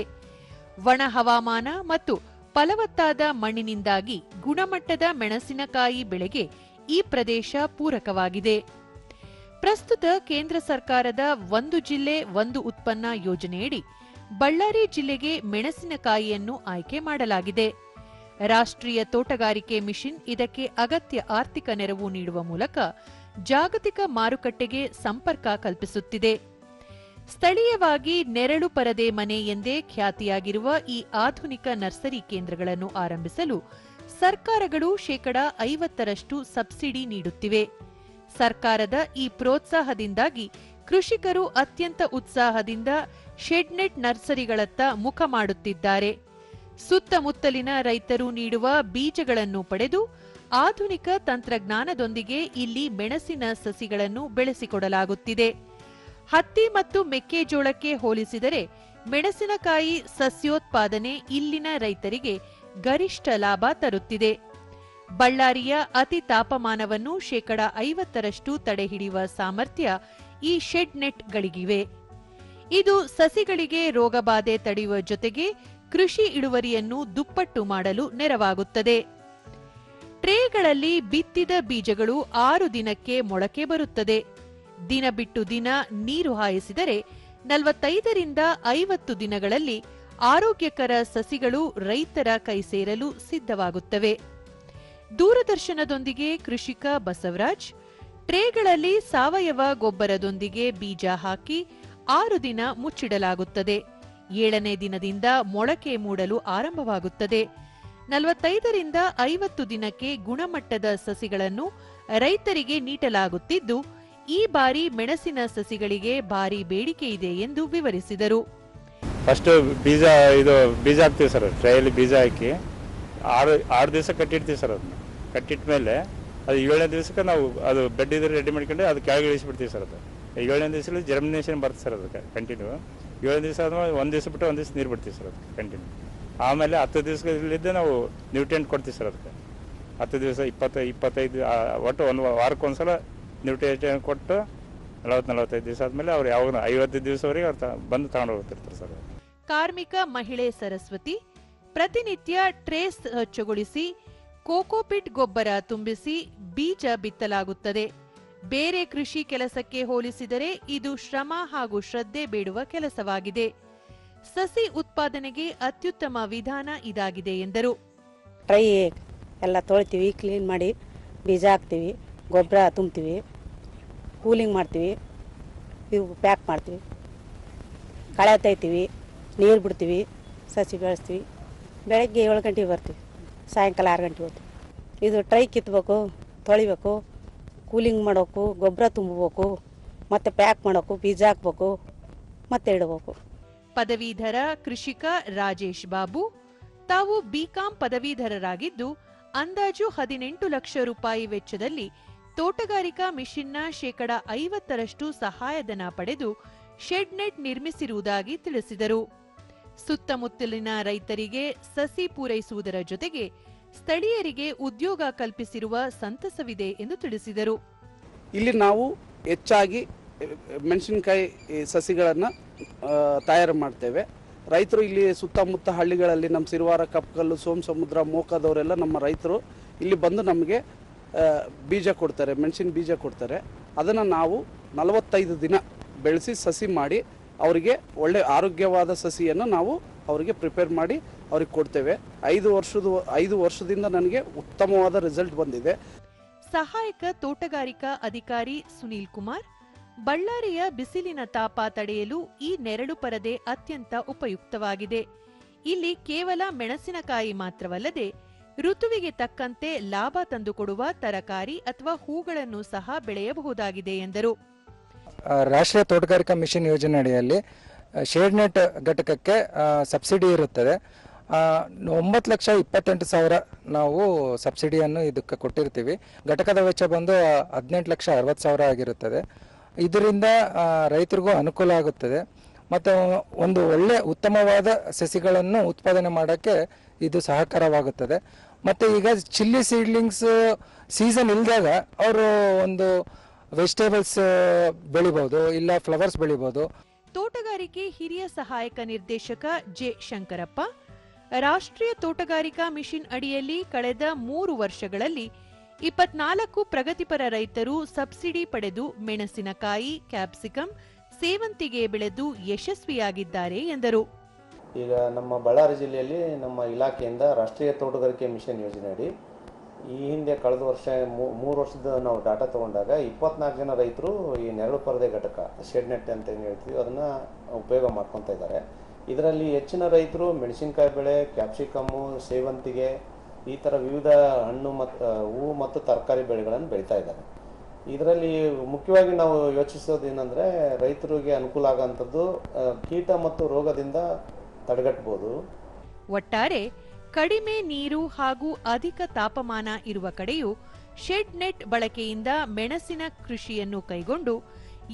ಒಣ ಹವಾಮಾನ ಮತ್ತು ಫಲವತ್ತಾದ ಮಣ್ಣಿನಿಂದಾಗಿ ಗುಣಮಟ್ಟದ ಮೆಣಸಿನಕಾಯಿ ಬೆಳೆಗೆ ಈ ಪ್ರದೇಶ ಪೂರಕವಾಗಿದೆ. ಪ್ರಸ್ತುತ ಕೇಂದ್ರ ಸರ್ಕಾರದ ಒಂದು ಜಿಲ್ಲೆ ಒಂದು ಉತ್ಪನ್ನ ಯೋಜನೆಯಡಿ ಬಳ್ಳಾರಿ ಜಿಲ್ಲೆಗೆ ಮೆಣಸಿನಕಾಯಿಯನ್ನು ಆಯ್ಕೆ ಮಾಡಲಾಗಿದೆ. ರಾಷ್ಟ್ರೀಯ ತೋಟಗಾರಿಕೆ ಮಿಷನ್ ಇದಕ್ಕೆ ಅಗತ್ಯ ಆರ್ಥಿಕ ನೆರವು ನೀಡುವ ಮೂಲಕ ಜಾಗತಿಕ ಮಾರುಕಟ್ಟೆಗೆ ಸಂಪರ್ಕ ಕಲ್ಪಿಸುತ್ತಿದೆ. ಸ್ಥಳೀಯವಾಗಿ ನೆರಳು ಪರದೆ ಮನೆ ಎಂದೇ ಖ್ಯಾತಿಯಾಗಿರುವ ಈ ಆಧುನಿಕ ನರ್ಸರಿ ಕೇಂದ್ರಗಳನ್ನು ಆರಂಭಿಸಲು ಸರ್ಕಾರಗಳು ಶೇಕಡಾ 50ರಷ್ಟು ಸಬ್ಸಿಡಿ ನೀಡುತ್ತಿವೆ. ಸರ್ಕಾರದ ಈ ಪ್ರೋತ್ಸಾಹದಿಂದಾಗಿ ಕೃಷಿಕರು ಅತ್ಯಂತ ಉತ್ಸಾಹದಿಂದ ಶೆಡ್ನೆಟ್ ನರ್ಸರಿಗಳತ್ತ ಮುಖ ಮಾಡುತ್ತಿದ್ದಾರೆ. ಸುತ್ತಮುತ್ತಲಿನ ರೈತರು ನೀಡುವ ಬೀಜಗಳನ್ನು ಪಡೆದು ಆಧುನಿಕ ತಂತ್ರಜ್ಞಾನದೊಂದಿಗೆ ಇಲ್ಲಿ ಮೆಣಸಿನ ಸಸಿಗಳನ್ನು ಬೆಳೆಸಿಕೊಡಲಾಗುತ್ತಿದೆ. ಹತ್ತಿ ಮತ್ತು ಮೆಕ್ಕೆಜೋಳಕ್ಕೆ ಹೋಲಿಸಿದರೆ ಮೆಣಸಿನಕಾಯಿ ಸಸ್ಯೋತ್ಪಾದನೆ ಇಲ್ಲಿನ ರೈತರಿಗೆ ಗರಿಷ್ಠ ಲಾಭ ತರುತ್ತಿದೆ. ಬಳ್ಳಾರಿಯ ಅತಿ ತಾಪಮಾನವನ್ನು ಶೇಕಡಾ 50ರಷ್ಟು ತಡೆಹಿಡಿಯುವ ಸಾಮರ್ಥ್ಯ ಈ ಶೆಡ್ನೆಟ್ಗಳಿಗಿವೆ. ಇದು ಸಸಿಗಳಿಗೆ ರೋಗಬಾಧೆ ತಡೆಯುವ ಜೊತೆಗೆ ಕೃಷಿ ಇಳುವರಿಯನ್ನು ದುಪ್ಪಟ್ಟು ಮಾಡಲು ನೆರವಾಗುತ್ತದೆ. ಟ್ರೇಗಳಲ್ಲಿ ಬಿತ್ತಿದ ಬೀಜಗಳು 6 ದಿನಕ್ಕೆ ಮೊಳಕೆ ಬರುತ್ತದೆ. ದಿನ ಬಿಟ್ಟು ದಿನ ನೀರು ಹಾಯಿಸಿದರೆ 45ರಿಂದ 50 ದಿನಗಳಲ್ಲಿ ಆರೋಗ್ಯಕರ ಸಸಿಗಳು ರೈತರ ಕೈ ಸೇರಲು ಸಿದ್ಧವಾಗುತ್ತವೆ. ದೂರದರ್ಶನದೊಂದಿಗೆ ಕೃಷಿಕ ಬಸವರಾಜ್, ಟ್ರೇಗಳಲ್ಲಿ ಸಾವಯವ ಗೊಬ್ಬರದೊಂದಿಗೆ ಬೀಜ ಹಾಕಿ 6 ದಿನ ಮುಚ್ಚಿಡಲಾಗುತ್ತದೆ. 7ನೇ ದಿನದಿಂದ ಮೊಳಕೆ ಮೂಡಲು ಆರಂಭವಾಗುತ್ತದೆ. 45ರಿಂದ 50 ದಿನಕ್ಕೆ ಗುಣಮಟ್ಟದ ಸಸಿಗಳನ್ನು ರೈತರಿಗೆ ನೀಡಲಾಗುತ್ತಿದ್ದು, ಈ ಬಾರಿ ಮೆಣಸಿನ ಸಸಿಗಳಿಗೆ ಭಾರಿ ಬೇಡಿಕೆ ಇದೆ ಎಂದು ವಿವರಿಸಿದರು. ಫಸ್ಟ್ ಬೀಜ ಹಾಕ್ತೀವಿ ಸರ್. ಟ್ರೈಯಲ್ಲಿ ಬೀಜ ಹಾಕಿ 6 ದಿವಸ ಕಟ್ಟಿಡ್ತೀವಿ ಸರ್. ಅದನ್ನ ಕಟ್ಟಿಟ್ಟ ಮೇಲೆ ಅದು 7ನೇ ದಿವಸಕ್ಕೆ ನಾವು ಅದು ಬೆಡ್ ಇದ್ರೆ ರೆಡಿ ಮಾಡ್ಕೊಂಡು ಅದು ಕೆಳಗೆ ಇಳಿಸ್ಬಿಡ್ತೀವಿ ಸರ್. ಅದು 7ನೇ ದಿವಸದಲ್ಲಿ ಜರ್ಮಿನೇಷನ್ ಬರ್ತದೆ ಸರ್. ಅದಕ್ಕೆ ಕಂಟಿನ್ಯೂ 7 ದಿವಸ ಆದ್ಮೇಲೆ 1 ದಿವಸ ಬಿಟ್ಟು 1 ದಿವಸ ನೀರು ಬಿಡ್ತೀವಿ ಸರ್. ಅದಕ್ಕೆ ಕಂಟಿನ್ಯೂ. ಆಮೇಲೆ 10 ದಿವಸಗಳಿದ್ದ ನಾವು ನ್ಯೂಟ್ರಿಯೆಂಟ್ ಕೊಡ್ತೀವಿ ಸರ್. ಅದಕ್ಕೆ 10 ದಿವಸ 20-25 ಒಟ್ಟು 1 ವಾರಕ್ಕೊಂದ್ಸಲ ನ್ಯೂಟ್ರಿಯೆಂಟ್ ಕೊಟ್ಟು 40-45 ದಿವಸ ಆದ್ಮೇಲೆ ಅವ್ರು ಯಾವಾಗ 50 ದಿವಸವರೆಗೆ ಅವ್ರು ಬಂದು ತಗೊಂಡು ಹೋಗ್ತಿರ್ತಾರೆ ಸರ್. ಕಾರ್ಮಿಕ ಮಹಿಳೆ ಸರಸ್ವತಿ ಪ್ರತಿನಿತ್ಯ ಟ್ರೇ ಸ್ವಚ್ಛಗೊಳಿಸಿ ಕೋಕೋಪಿಟ್ ಗೊಬ್ಬರ ತುಂಬಿಸಿ ಬೀಜ ಬಿತ್ತಲಾಗುತ್ತದೆ. ಬೇರೆ ಕೃಷಿ ಕೆಲಸಕ್ಕೆ ಹೋಲಿಸಿದರೆ ಇದು ಶ್ರಮ ಹಾಗೂ ಶ್ರದ್ಧೆ ಬೇಡುವ ಕೆಲಸವಾಗಿದೆ. ಸಸಿ ಉತ್ಪಾದನೆಗೆ ಅತ್ಯುತ್ತಮ ವಿಧಾನ ಇದಾಗಿದೆ ಎಂದರು. ಟ್ರೈ ಎಲ್ಲ ತೊಳಿತೀವಿ, ಕ್ಲೀನ್ ಮಾಡಿ ಬೀಜ ಹಾಕ್ತೀವಿ, ಗೊಬ್ಬರ ತುಂಬ್ತೀವಿ, ಕೂಲಿಂಗ್ ಮಾಡ್ತೀವಿ, ಇವು ಪ್ಯಾಕ್ ಮಾಡ್ತೀವಿ, ಕಳೆ ತೆಗಿತೀವಿ, ನೀರು ಬಿಡ್ತೀವಿ, ಸಸಿ ಬೆಳೆಸ್ತೀವಿ. ಬೆಳಗ್ಗೆ 7 ಗಂಟೆಗೆ ಬರ್ತೀವಿ, ಸಾಯಂಕಾಲ 6 ಗಂಟೆಗೆ ಹೋಗ್ತೀವಿ. ಇದು ಟ್ರೈ ಕಿತ್ತಬೇಕು, ತೊಳಿಬೇಕು, ಕೂಲಿಂಗ್ ಮಾಡೋಕು, ಗೊಬ್ಬರ ತುಂಬಬೇಕು, ಮತ್ತು ಪ್ಯಾಕ್ ಮಾಡೋಕು, ಬೀಜ ಹಾಕ್ಬೇಕು, ಮತ್ತೆ ಇಡಬೇಕು. ಪದವೀಧರ ಕೃಷಿಕ ರಾಜೇಶ್ ಬಾಬು ತಾವು ಬಿಕಾಂ ಪದವೀಧರರಾಗಿದ್ದು ಅಂದಾಜು 18 ಲಕ್ಷ ರೂಪಾಯಿ ವೆಚ್ಚದಲ್ಲಿ ತೋಟಗಾರಿಕಾ ಮಿಷನ್ನ ಶೇಕಡ 50ರಷ್ಟು ಸಹಾಯಧನ ಪಡೆದು ಶೆಡ್ ನೆಟ್ ನಿರ್ಮಿಸಿರುವುದಾಗಿ ತಿಳಿಸಿದರು. ಸುತ್ತಮುತ್ತಲಿನ ರೈತರಿಗೆ ಸಸಿ ಪೂರೈಸುವುದರ ಜೊತೆಗೆ ಸ್ಥಳೀಯರಿಗೆ ಉದ್ಯೋಗ ಕಲ್ಪಿಸಿರುವ ಸಂತಸವಿದೆ ಎಂದು ತಿಳಿಸಿದರು. ಇಲ್ಲಿ ನಾವು ಹೆಚ್ಚಾಗಿ ಮೆಣಸಿನಕಾಯಿ ಸಸಿಗಳನ್ನು ತಯಾರು ಮಾಡ್ತೇವೆ. ರೈತರು ಇಲ್ಲಿ ಸುತ್ತಮುತ್ತ ಹಳ್ಳಿಗಳಲ್ಲಿ ನಮ್ಮ ಸಿರುವಾರ, ಕಪ್ಪಕಲ್ಲು, ಸೋಮಸಮುದ್ರ, ಮೋಕದವರೆಲ್ಲ ನಮ್ಮ ರೈತರು ಇಲ್ಲಿ ಬಂದು ನಮಗೆ ಬೀಜ ಕೊಡ್ತಾರೆ, ಮೆಣಸಿನ ಬೀಜ ಕೊಡ್ತಾರೆ. ಅದನ್ನು ನಾವು 45 ದಿನ ಬೆಳೆಸಿ ಸಸಿ ಮಾಡಿ ಅವರಿಗೆ ಒಳ್ಳೆ ಆರೋಗ್ಯವಾದ ಸಸಿಯನ್ನು ನಾವು ಅವರಿಗೆ ಪ್ರಿಪೇರ್ ಮಾಡಿ ಅವ್ರಿಗೆ ಕೊಡ್ತೇವೆ. 5 ವರ್ಷದಿಂದ ನನಗೆ ಉತ್ತಮವಾದ ರಿಸಲ್ಟ್ ಬಂದಿದೆ. ಸಹಾಯಕ ತೋಟಗಾರಿಕಾ ಅಧಿಕಾರಿ ಸುನೀಲ್ ಕುಮಾರ್, ಬಳ್ಳಾರಿಯ ಬಿಸಿಲಿನ ತಾಪ ತಡೆಯಲು ಈ ನೆರಳು ಪರದೆ ಅತ್ಯಂತ ಉಪಯುಕ್ತವಾಗಿದೆ. ಇಲ್ಲಿ ಕೇವಲ ಮೆಣಸಿನಕಾಯಿ ಮಾತ್ರವಲ್ಲದೆ ಋತುವಿಗೆ ತಕ್ಕಂತೆ ಲಾಭ ತಂದುಕೊಡುವ ತರಕಾರಿ ಅಥವಾ ಹೂಗಳನ್ನು ಸಹ ಬೆಳೆಯಬಹುದಾಗಿದೆ ಎಂದರು. ರಾಷ್ಟ್ರೀಯ ತೋಟಗಾರಿಕಾ ಮಿಷನ್ ಯೋಜನೆ ಅಡಿಯಲ್ಲಿ ಶೇಡ್ ನೆಟ್ ಘಟಕಕ್ಕೆ ಸಬ್ಸಿಡಿ ಇರುತ್ತದೆ. 9,28,000 ನಾವು ಸಬ್ಸಿಡಿಯನ್ನು ಇದಕ್ಕೆ ಕೊಟ್ಟಿರ್ತೀವಿ. ಘಟಕದ ವೆಚ್ಚ ಬಂದು 18,60,000 ಆಗಿರುತ್ತದೆ. ಇದರಿಂದ ರೈತರಿಗೂ ಅನುಕೂಲ ಆಗುತ್ತದೆ ಮತ್ತು ಒಂದು ಒಳ್ಳೆ ಉತ್ತಮವಾದ ಸಸಿಗಳನ್ನು ಉತ್ಪಾದನೆ ಮಾಡೋಕ್ಕೆ ಇದು ಸಹಕಾರವಾಗುತ್ತದೆ. ಮತ್ತು ಈಗ ಚಿಲ್ಲಿ ಸೀಡ್ಲಿಂಗ್ಸ್ ಸೀಸನ್ ಇಲ್ಲದಾಗ ಅವರು ಒಂದು ವೆಜಿಟೇಬಲ್ಸ್ ಬೆಳಿಬಹುದು, ಇಲ್ಲ ಫ್ಲವರ್ಸ್ ಬೆಳಿಬಹುದು. ತೋಟಗಾರಿಕೆ ಹಿರಿಯ ಸಹಾಯಕ ನಿರ್ದೇಶಕ ಜೆ ಶಂಕರಪ್ಪ, ರಾಷ್ಟ್ರೀಯ ತೋಟಗಾರಿಕಾ ಮಿಷನ್ ಅಡಿಯಲ್ಲಿ ಕಳೆದ 3 ವರ್ಷಗಳಲ್ಲಿ 24 ಪ್ರಗತಿಪರ ರೈತರು ಸಬ್ಸಿಡಿ ಪಡೆದು ಮೆಣಸಿನಕಾಯಿ, ಕ್ಯಾಪ್ಸಿಕಂ, ಸೇವಂತಿಗೆ ಬೆಳೆದು ಯಶಸ್ವಿಯಾಗಿದ್ದಾರೆ ಎಂದರು. ಈಗ ನಮ್ಮ ಬಳ್ಳಾರಿ ಜಿಲ್ಲೆಯಲ್ಲಿ ನಮ್ಮ ಇಲಾಖೆಯಿಂದ ರಾಷ್ಟ್ರೀಯ ತೋಟಗಾರಿಕೆ ಮಿಷನ್ ಯೋಜನೆ ಅಡಿ ಈ ಹಿಂದೆ ಕಳೆದ ವರ್ಷ 3 ವರ್ಷದ ನಾವು ಡಾಟಾ ತಗೊಂಡಾಗ 24 ಜನ ರೈತರು ಈ ನೆರಳು ಪರದೆ ಘಟಕ ಶೆಡ್ ನೆಟ್ ಅಂತ ಏನು ಹೇಳ್ತೀವಿ ಅದನ್ನು ಉಪಯೋಗ ಮಾಡ್ಕೊತಾ ಇದ್ದಾರೆ. ಇದರಲ್ಲಿ ಹೆಚ್ಚಿನ ರೈತರು ಮೆಣಸಿನಕಾಯಿ ಬೆಳೆ, ಕ್ಯಾಪ್ಸಿಕಮ್ಮು, ಸೇವಂತಿಗೆ ಈ ಥರ ವಿವಿಧ ಹಣ್ಣು ಮತ್ತು ಹೂವು ಮತ್ತು ತರಕಾರಿ ಬೆಳೆಗಳನ್ನು ಬೆಳೀತಾ ಇದ್ದಾರೆ. ಇದರಲ್ಲಿ ಮುಖ್ಯವಾಗಿ ನಾವು ಯೋಚಿಸೋದೇನೆಂದರೆ ರೈತರಿಗೆ ಅನುಕೂಲ ಆಗೋಂಥದ್ದು ಕೀಟ ಮತ್ತು ರೋಗದಿಂದ ತಡೆಗಟ್ಟಬಹುದು. ಒಟ್ಟಾರೆ ಕಡಿಮೆ ನೀರು ಹಾಗೂ ಅಧಿಕ ತಾಪಮಾನ ಇರುವ ಕಡೆಯೂ ಶೆಡ್ ನೆಟ್ ಬಳಕೆಯಿಂದ ಮೆಣಸಿನ ಕೃಷಿಯನ್ನು ಕೈಗೊಂಡು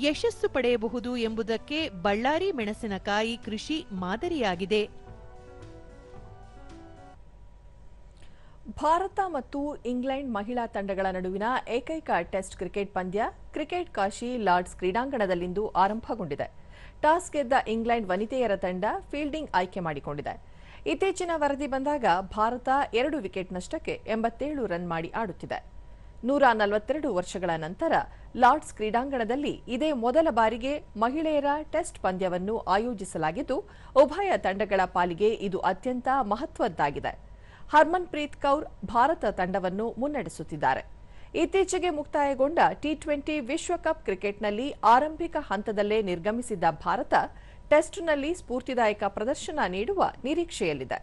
ಯಶಸ್ಸು ಪಡೆಯಬಹುದು ಎಂಬುದಕ್ಕೆ ಬಳ್ಳಾರಿ ಮೆಣಸಿನಕಾಯಿ ಕೃಷಿ ಮಾದರಿಯಾಗಿದೆ. ಭಾರತ ಮತ್ತು ಇಂಗ್ಲೆಂಡ್ ಮಹಿಳಾ ತಂಡಗಳ ನಡುವಿನ ಏಕೈಕ ಟೆಸ್ಟ್ ಕ್ರಿಕೆಟ್ ಪಂದ್ಯ ಕ್ರಿಕೆಟ್ ಕಾಶಿ ಲಾರ್ಡ್ಸ್ ಕ್ರೀಡಾಂಗಣದಲ್ಲಿಂದು ಆರಂಭಗೊಂಡಿದೆ. ಟಾಸ್ ಗೆದ್ದ ಇಂಗ್ಲೆಂಡ್ ವನಿತೆಯರ ತಂಡ ಫೀಲ್ಡಿಂಗ್ ಆಯ್ಕೆ ಮಾಡಿಕೊಂಡಿದೆ. ಇತ್ತೀಚಿನ ವರದಿ ಬಂದಾಗ ಭಾರತ 2 ವಿಕೆಟ್ ನಷ್ಟಕ್ಕೆ 87 ರನ್ ಮಾಡಿ ಆಡುತ್ತಿದೆ. 142 ವರ್ಷಗಳ ನಂತರ ಲಾರ್ಡ್ಸ್ ಕ್ರೀಡಾಂಗಣದಲ್ಲಿ ಇದೇ ಮೊದಲ ಬಾರಿಗೆ ಮಹಿಳೆಯರ ಟೆಸ್ಟ್ ಪಂದ್ಯವನ್ನು ಆಯೋಜಿಸಲಾಗಿದ್ದು ಉಭಯ ತಂಡಗಳ ಪಾಲಿಗೆ ಇದು ಅತ್ಯಂತ ಮಹತ್ವದ್ದಾಗಿದೆ. ಹರ್ಮನ್ಪ್ರೀತ್ ಕೌರ್ ಭಾರತ ತಂಡವನ್ನು ಮುನ್ನಡೆಸುತ್ತಿದ್ದಾರೆ. ಇತ್ತೀಚೆಗೆ ಮುಕ್ತಾಯಗೊಂಡ ಟಿ20 ವಿಶ್ವಕಪ್ ಕ್ರಿಕೆಟ್ನಲ್ಲಿ ಆರಂಭಿಕ ಹಂತದಲ್ಲೇ ನಿರ್ಗಮಿಸಿದ್ದ ಭಾರತ ಟೆಸ್ಟ್ನಲ್ಲಿ ಸ್ಫೂರ್ತಿದಾಯಕ ಪ್ರದರ್ಶನ ನೀಡುವ ನಿರೀಕ್ಷೆಯಲ್ಲಿದೆ.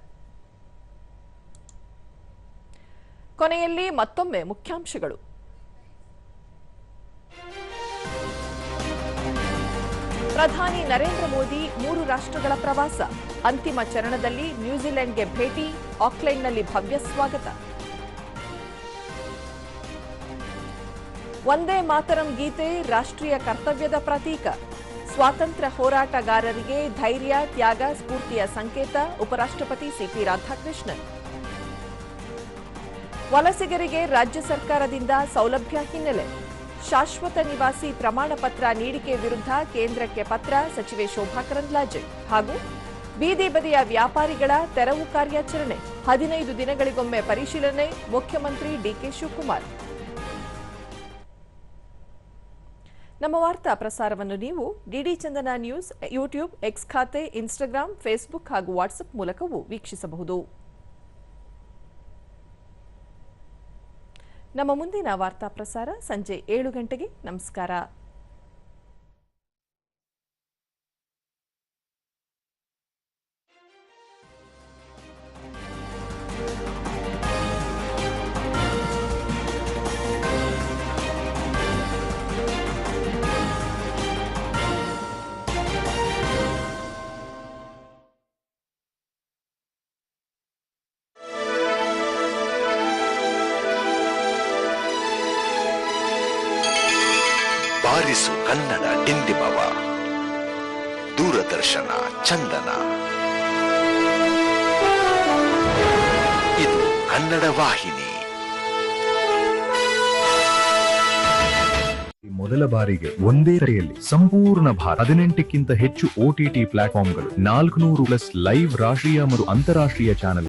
ಕೊನೆಯಲ್ಲಿ ಮತ್ತೊಮ್ಮೆ ಮುಖ್ಯಾಂಶಗಳು. ಪ್ರಧಾನಿ ನರೇಂದ್ರ ಮೋದಿ 3 ರಾಷ್ಟ್ರಗಳ ಪ್ರವಾಸ. ಅಂತಿಮ ಚರಣದಲ್ಲಿ ನ್ಯೂಜಿಲೆಂಡ್ಗೆ ಭೇಟಿ, ಆಕ್ಲೆಂಡ್ನಲ್ಲಿ ಭವ್ಯ ಸ್ವಾಗತ. ವಂದೇ ಮಾತರಂ ಗೀತೆ ರಾಷ್ಟ್ರೀಯ ಕರ್ತವ್ಯದ ಪ್ರತೀಕ. ಸ್ವಾತಂತ್ರ್ಯ ಹೋರಾಟಗಾರರಿಗೆ ಧೈರ್ಯ, ತ್ಯಾಗ, ಸ್ಫೂರ್ತಿಯ ಸಂಕೇತ. ಉಪರಾಷ್ಟ್ರಪತಿ ಸಿಪಿ ರಾಧಾಕೃಷ್ಣನ್. ವಲಸಿಗರಿಗೆ ರಾಜ್ಯ ಸರ್ಕಾರದಿಂದ ಸೌಲಭ್ಯ ಹಿನ್ನೆಲೆ. ಶಾಶ್ವತ ನಿವಾಸಿ ಪ್ರಮಾಣ ಪತ್ರ ನೀಡಿಕೆ ವಿರುದ್ಧ ಕೇಂದ್ರಕ್ಕೆ ಪತ್ರ, ಸಚಿವೆ ಶೋಭಾ ಕರಂದ್ಲಾಜೆ. ಹಾಗೂ ಬೀದಿ ಬದಿಯ ವ್ಯಾಪಾರಿಗಳ ತೆರವು ಕಾರ್ಯಾಚರಣೆ 15 ದಿನಗಳಿಗೊಮ್ಮೆ ಪರಿಶೀಲನೆ, ಮುಖ್ಯಮಂತ್ರಿ ಡಿಕೆ ಶಿವಕುಮಾರ್. ನಮ್ಮ ವಾರ್ತಾ ಪ್ರಸಾರವನ್ನು ನೀವು ಡಿಡಿ ಚಂದನ ನ್ಯೂಸ್ ಯೂಟ್ಯೂಬ್, ಎಕ್ಸ್ ಖಾತೆ, ಇನ್ಸ್ಟಾಗ್ರಾಂ, ಫೇಸ್ಬುಕ್ ಹಾಗೂ ವಾಟ್ಸ್ಆಪ್ ಮೂಲಕವೂ ವೀಕ್ಷಿಸಬಹುದು. ನಮ್ಮ ಮುಂದಿನ ವಾರ್ತಾ ಪ್ರಸಾರ ಸಂಜೆ 7 ಗಂಟೆಗೆ. ನಮಸ್ಕಾರ. ಬಾರಿಸು ಕನ್ನಡ ಡಿಂಡಿಮವ. ದೂರದರ್ಶನ ಚಂದನ. ಇದು ಕನ್ನಡ ವಾಹಿನಿ. ಮೊದಲ ಬಾರಿಗೆ ಒಂದೇ ಕರೆಯಲ್ಲಿ ಸಂಪೂರ್ಣ ಭಾರತ 18ಕ್ಕಿಂತ ಹೆಚ್ಚು OTT ಪ್ಲಾಟ್ಫಾರ್ಮ್ಗಳು, 400+ ಲೈವ್ ರಾಷ್ಟ್ರೀಯ ಮತ್ತು ಅಂತಾರಾಷ್ಟ್ರೀಯ ಚಾನೆಲ್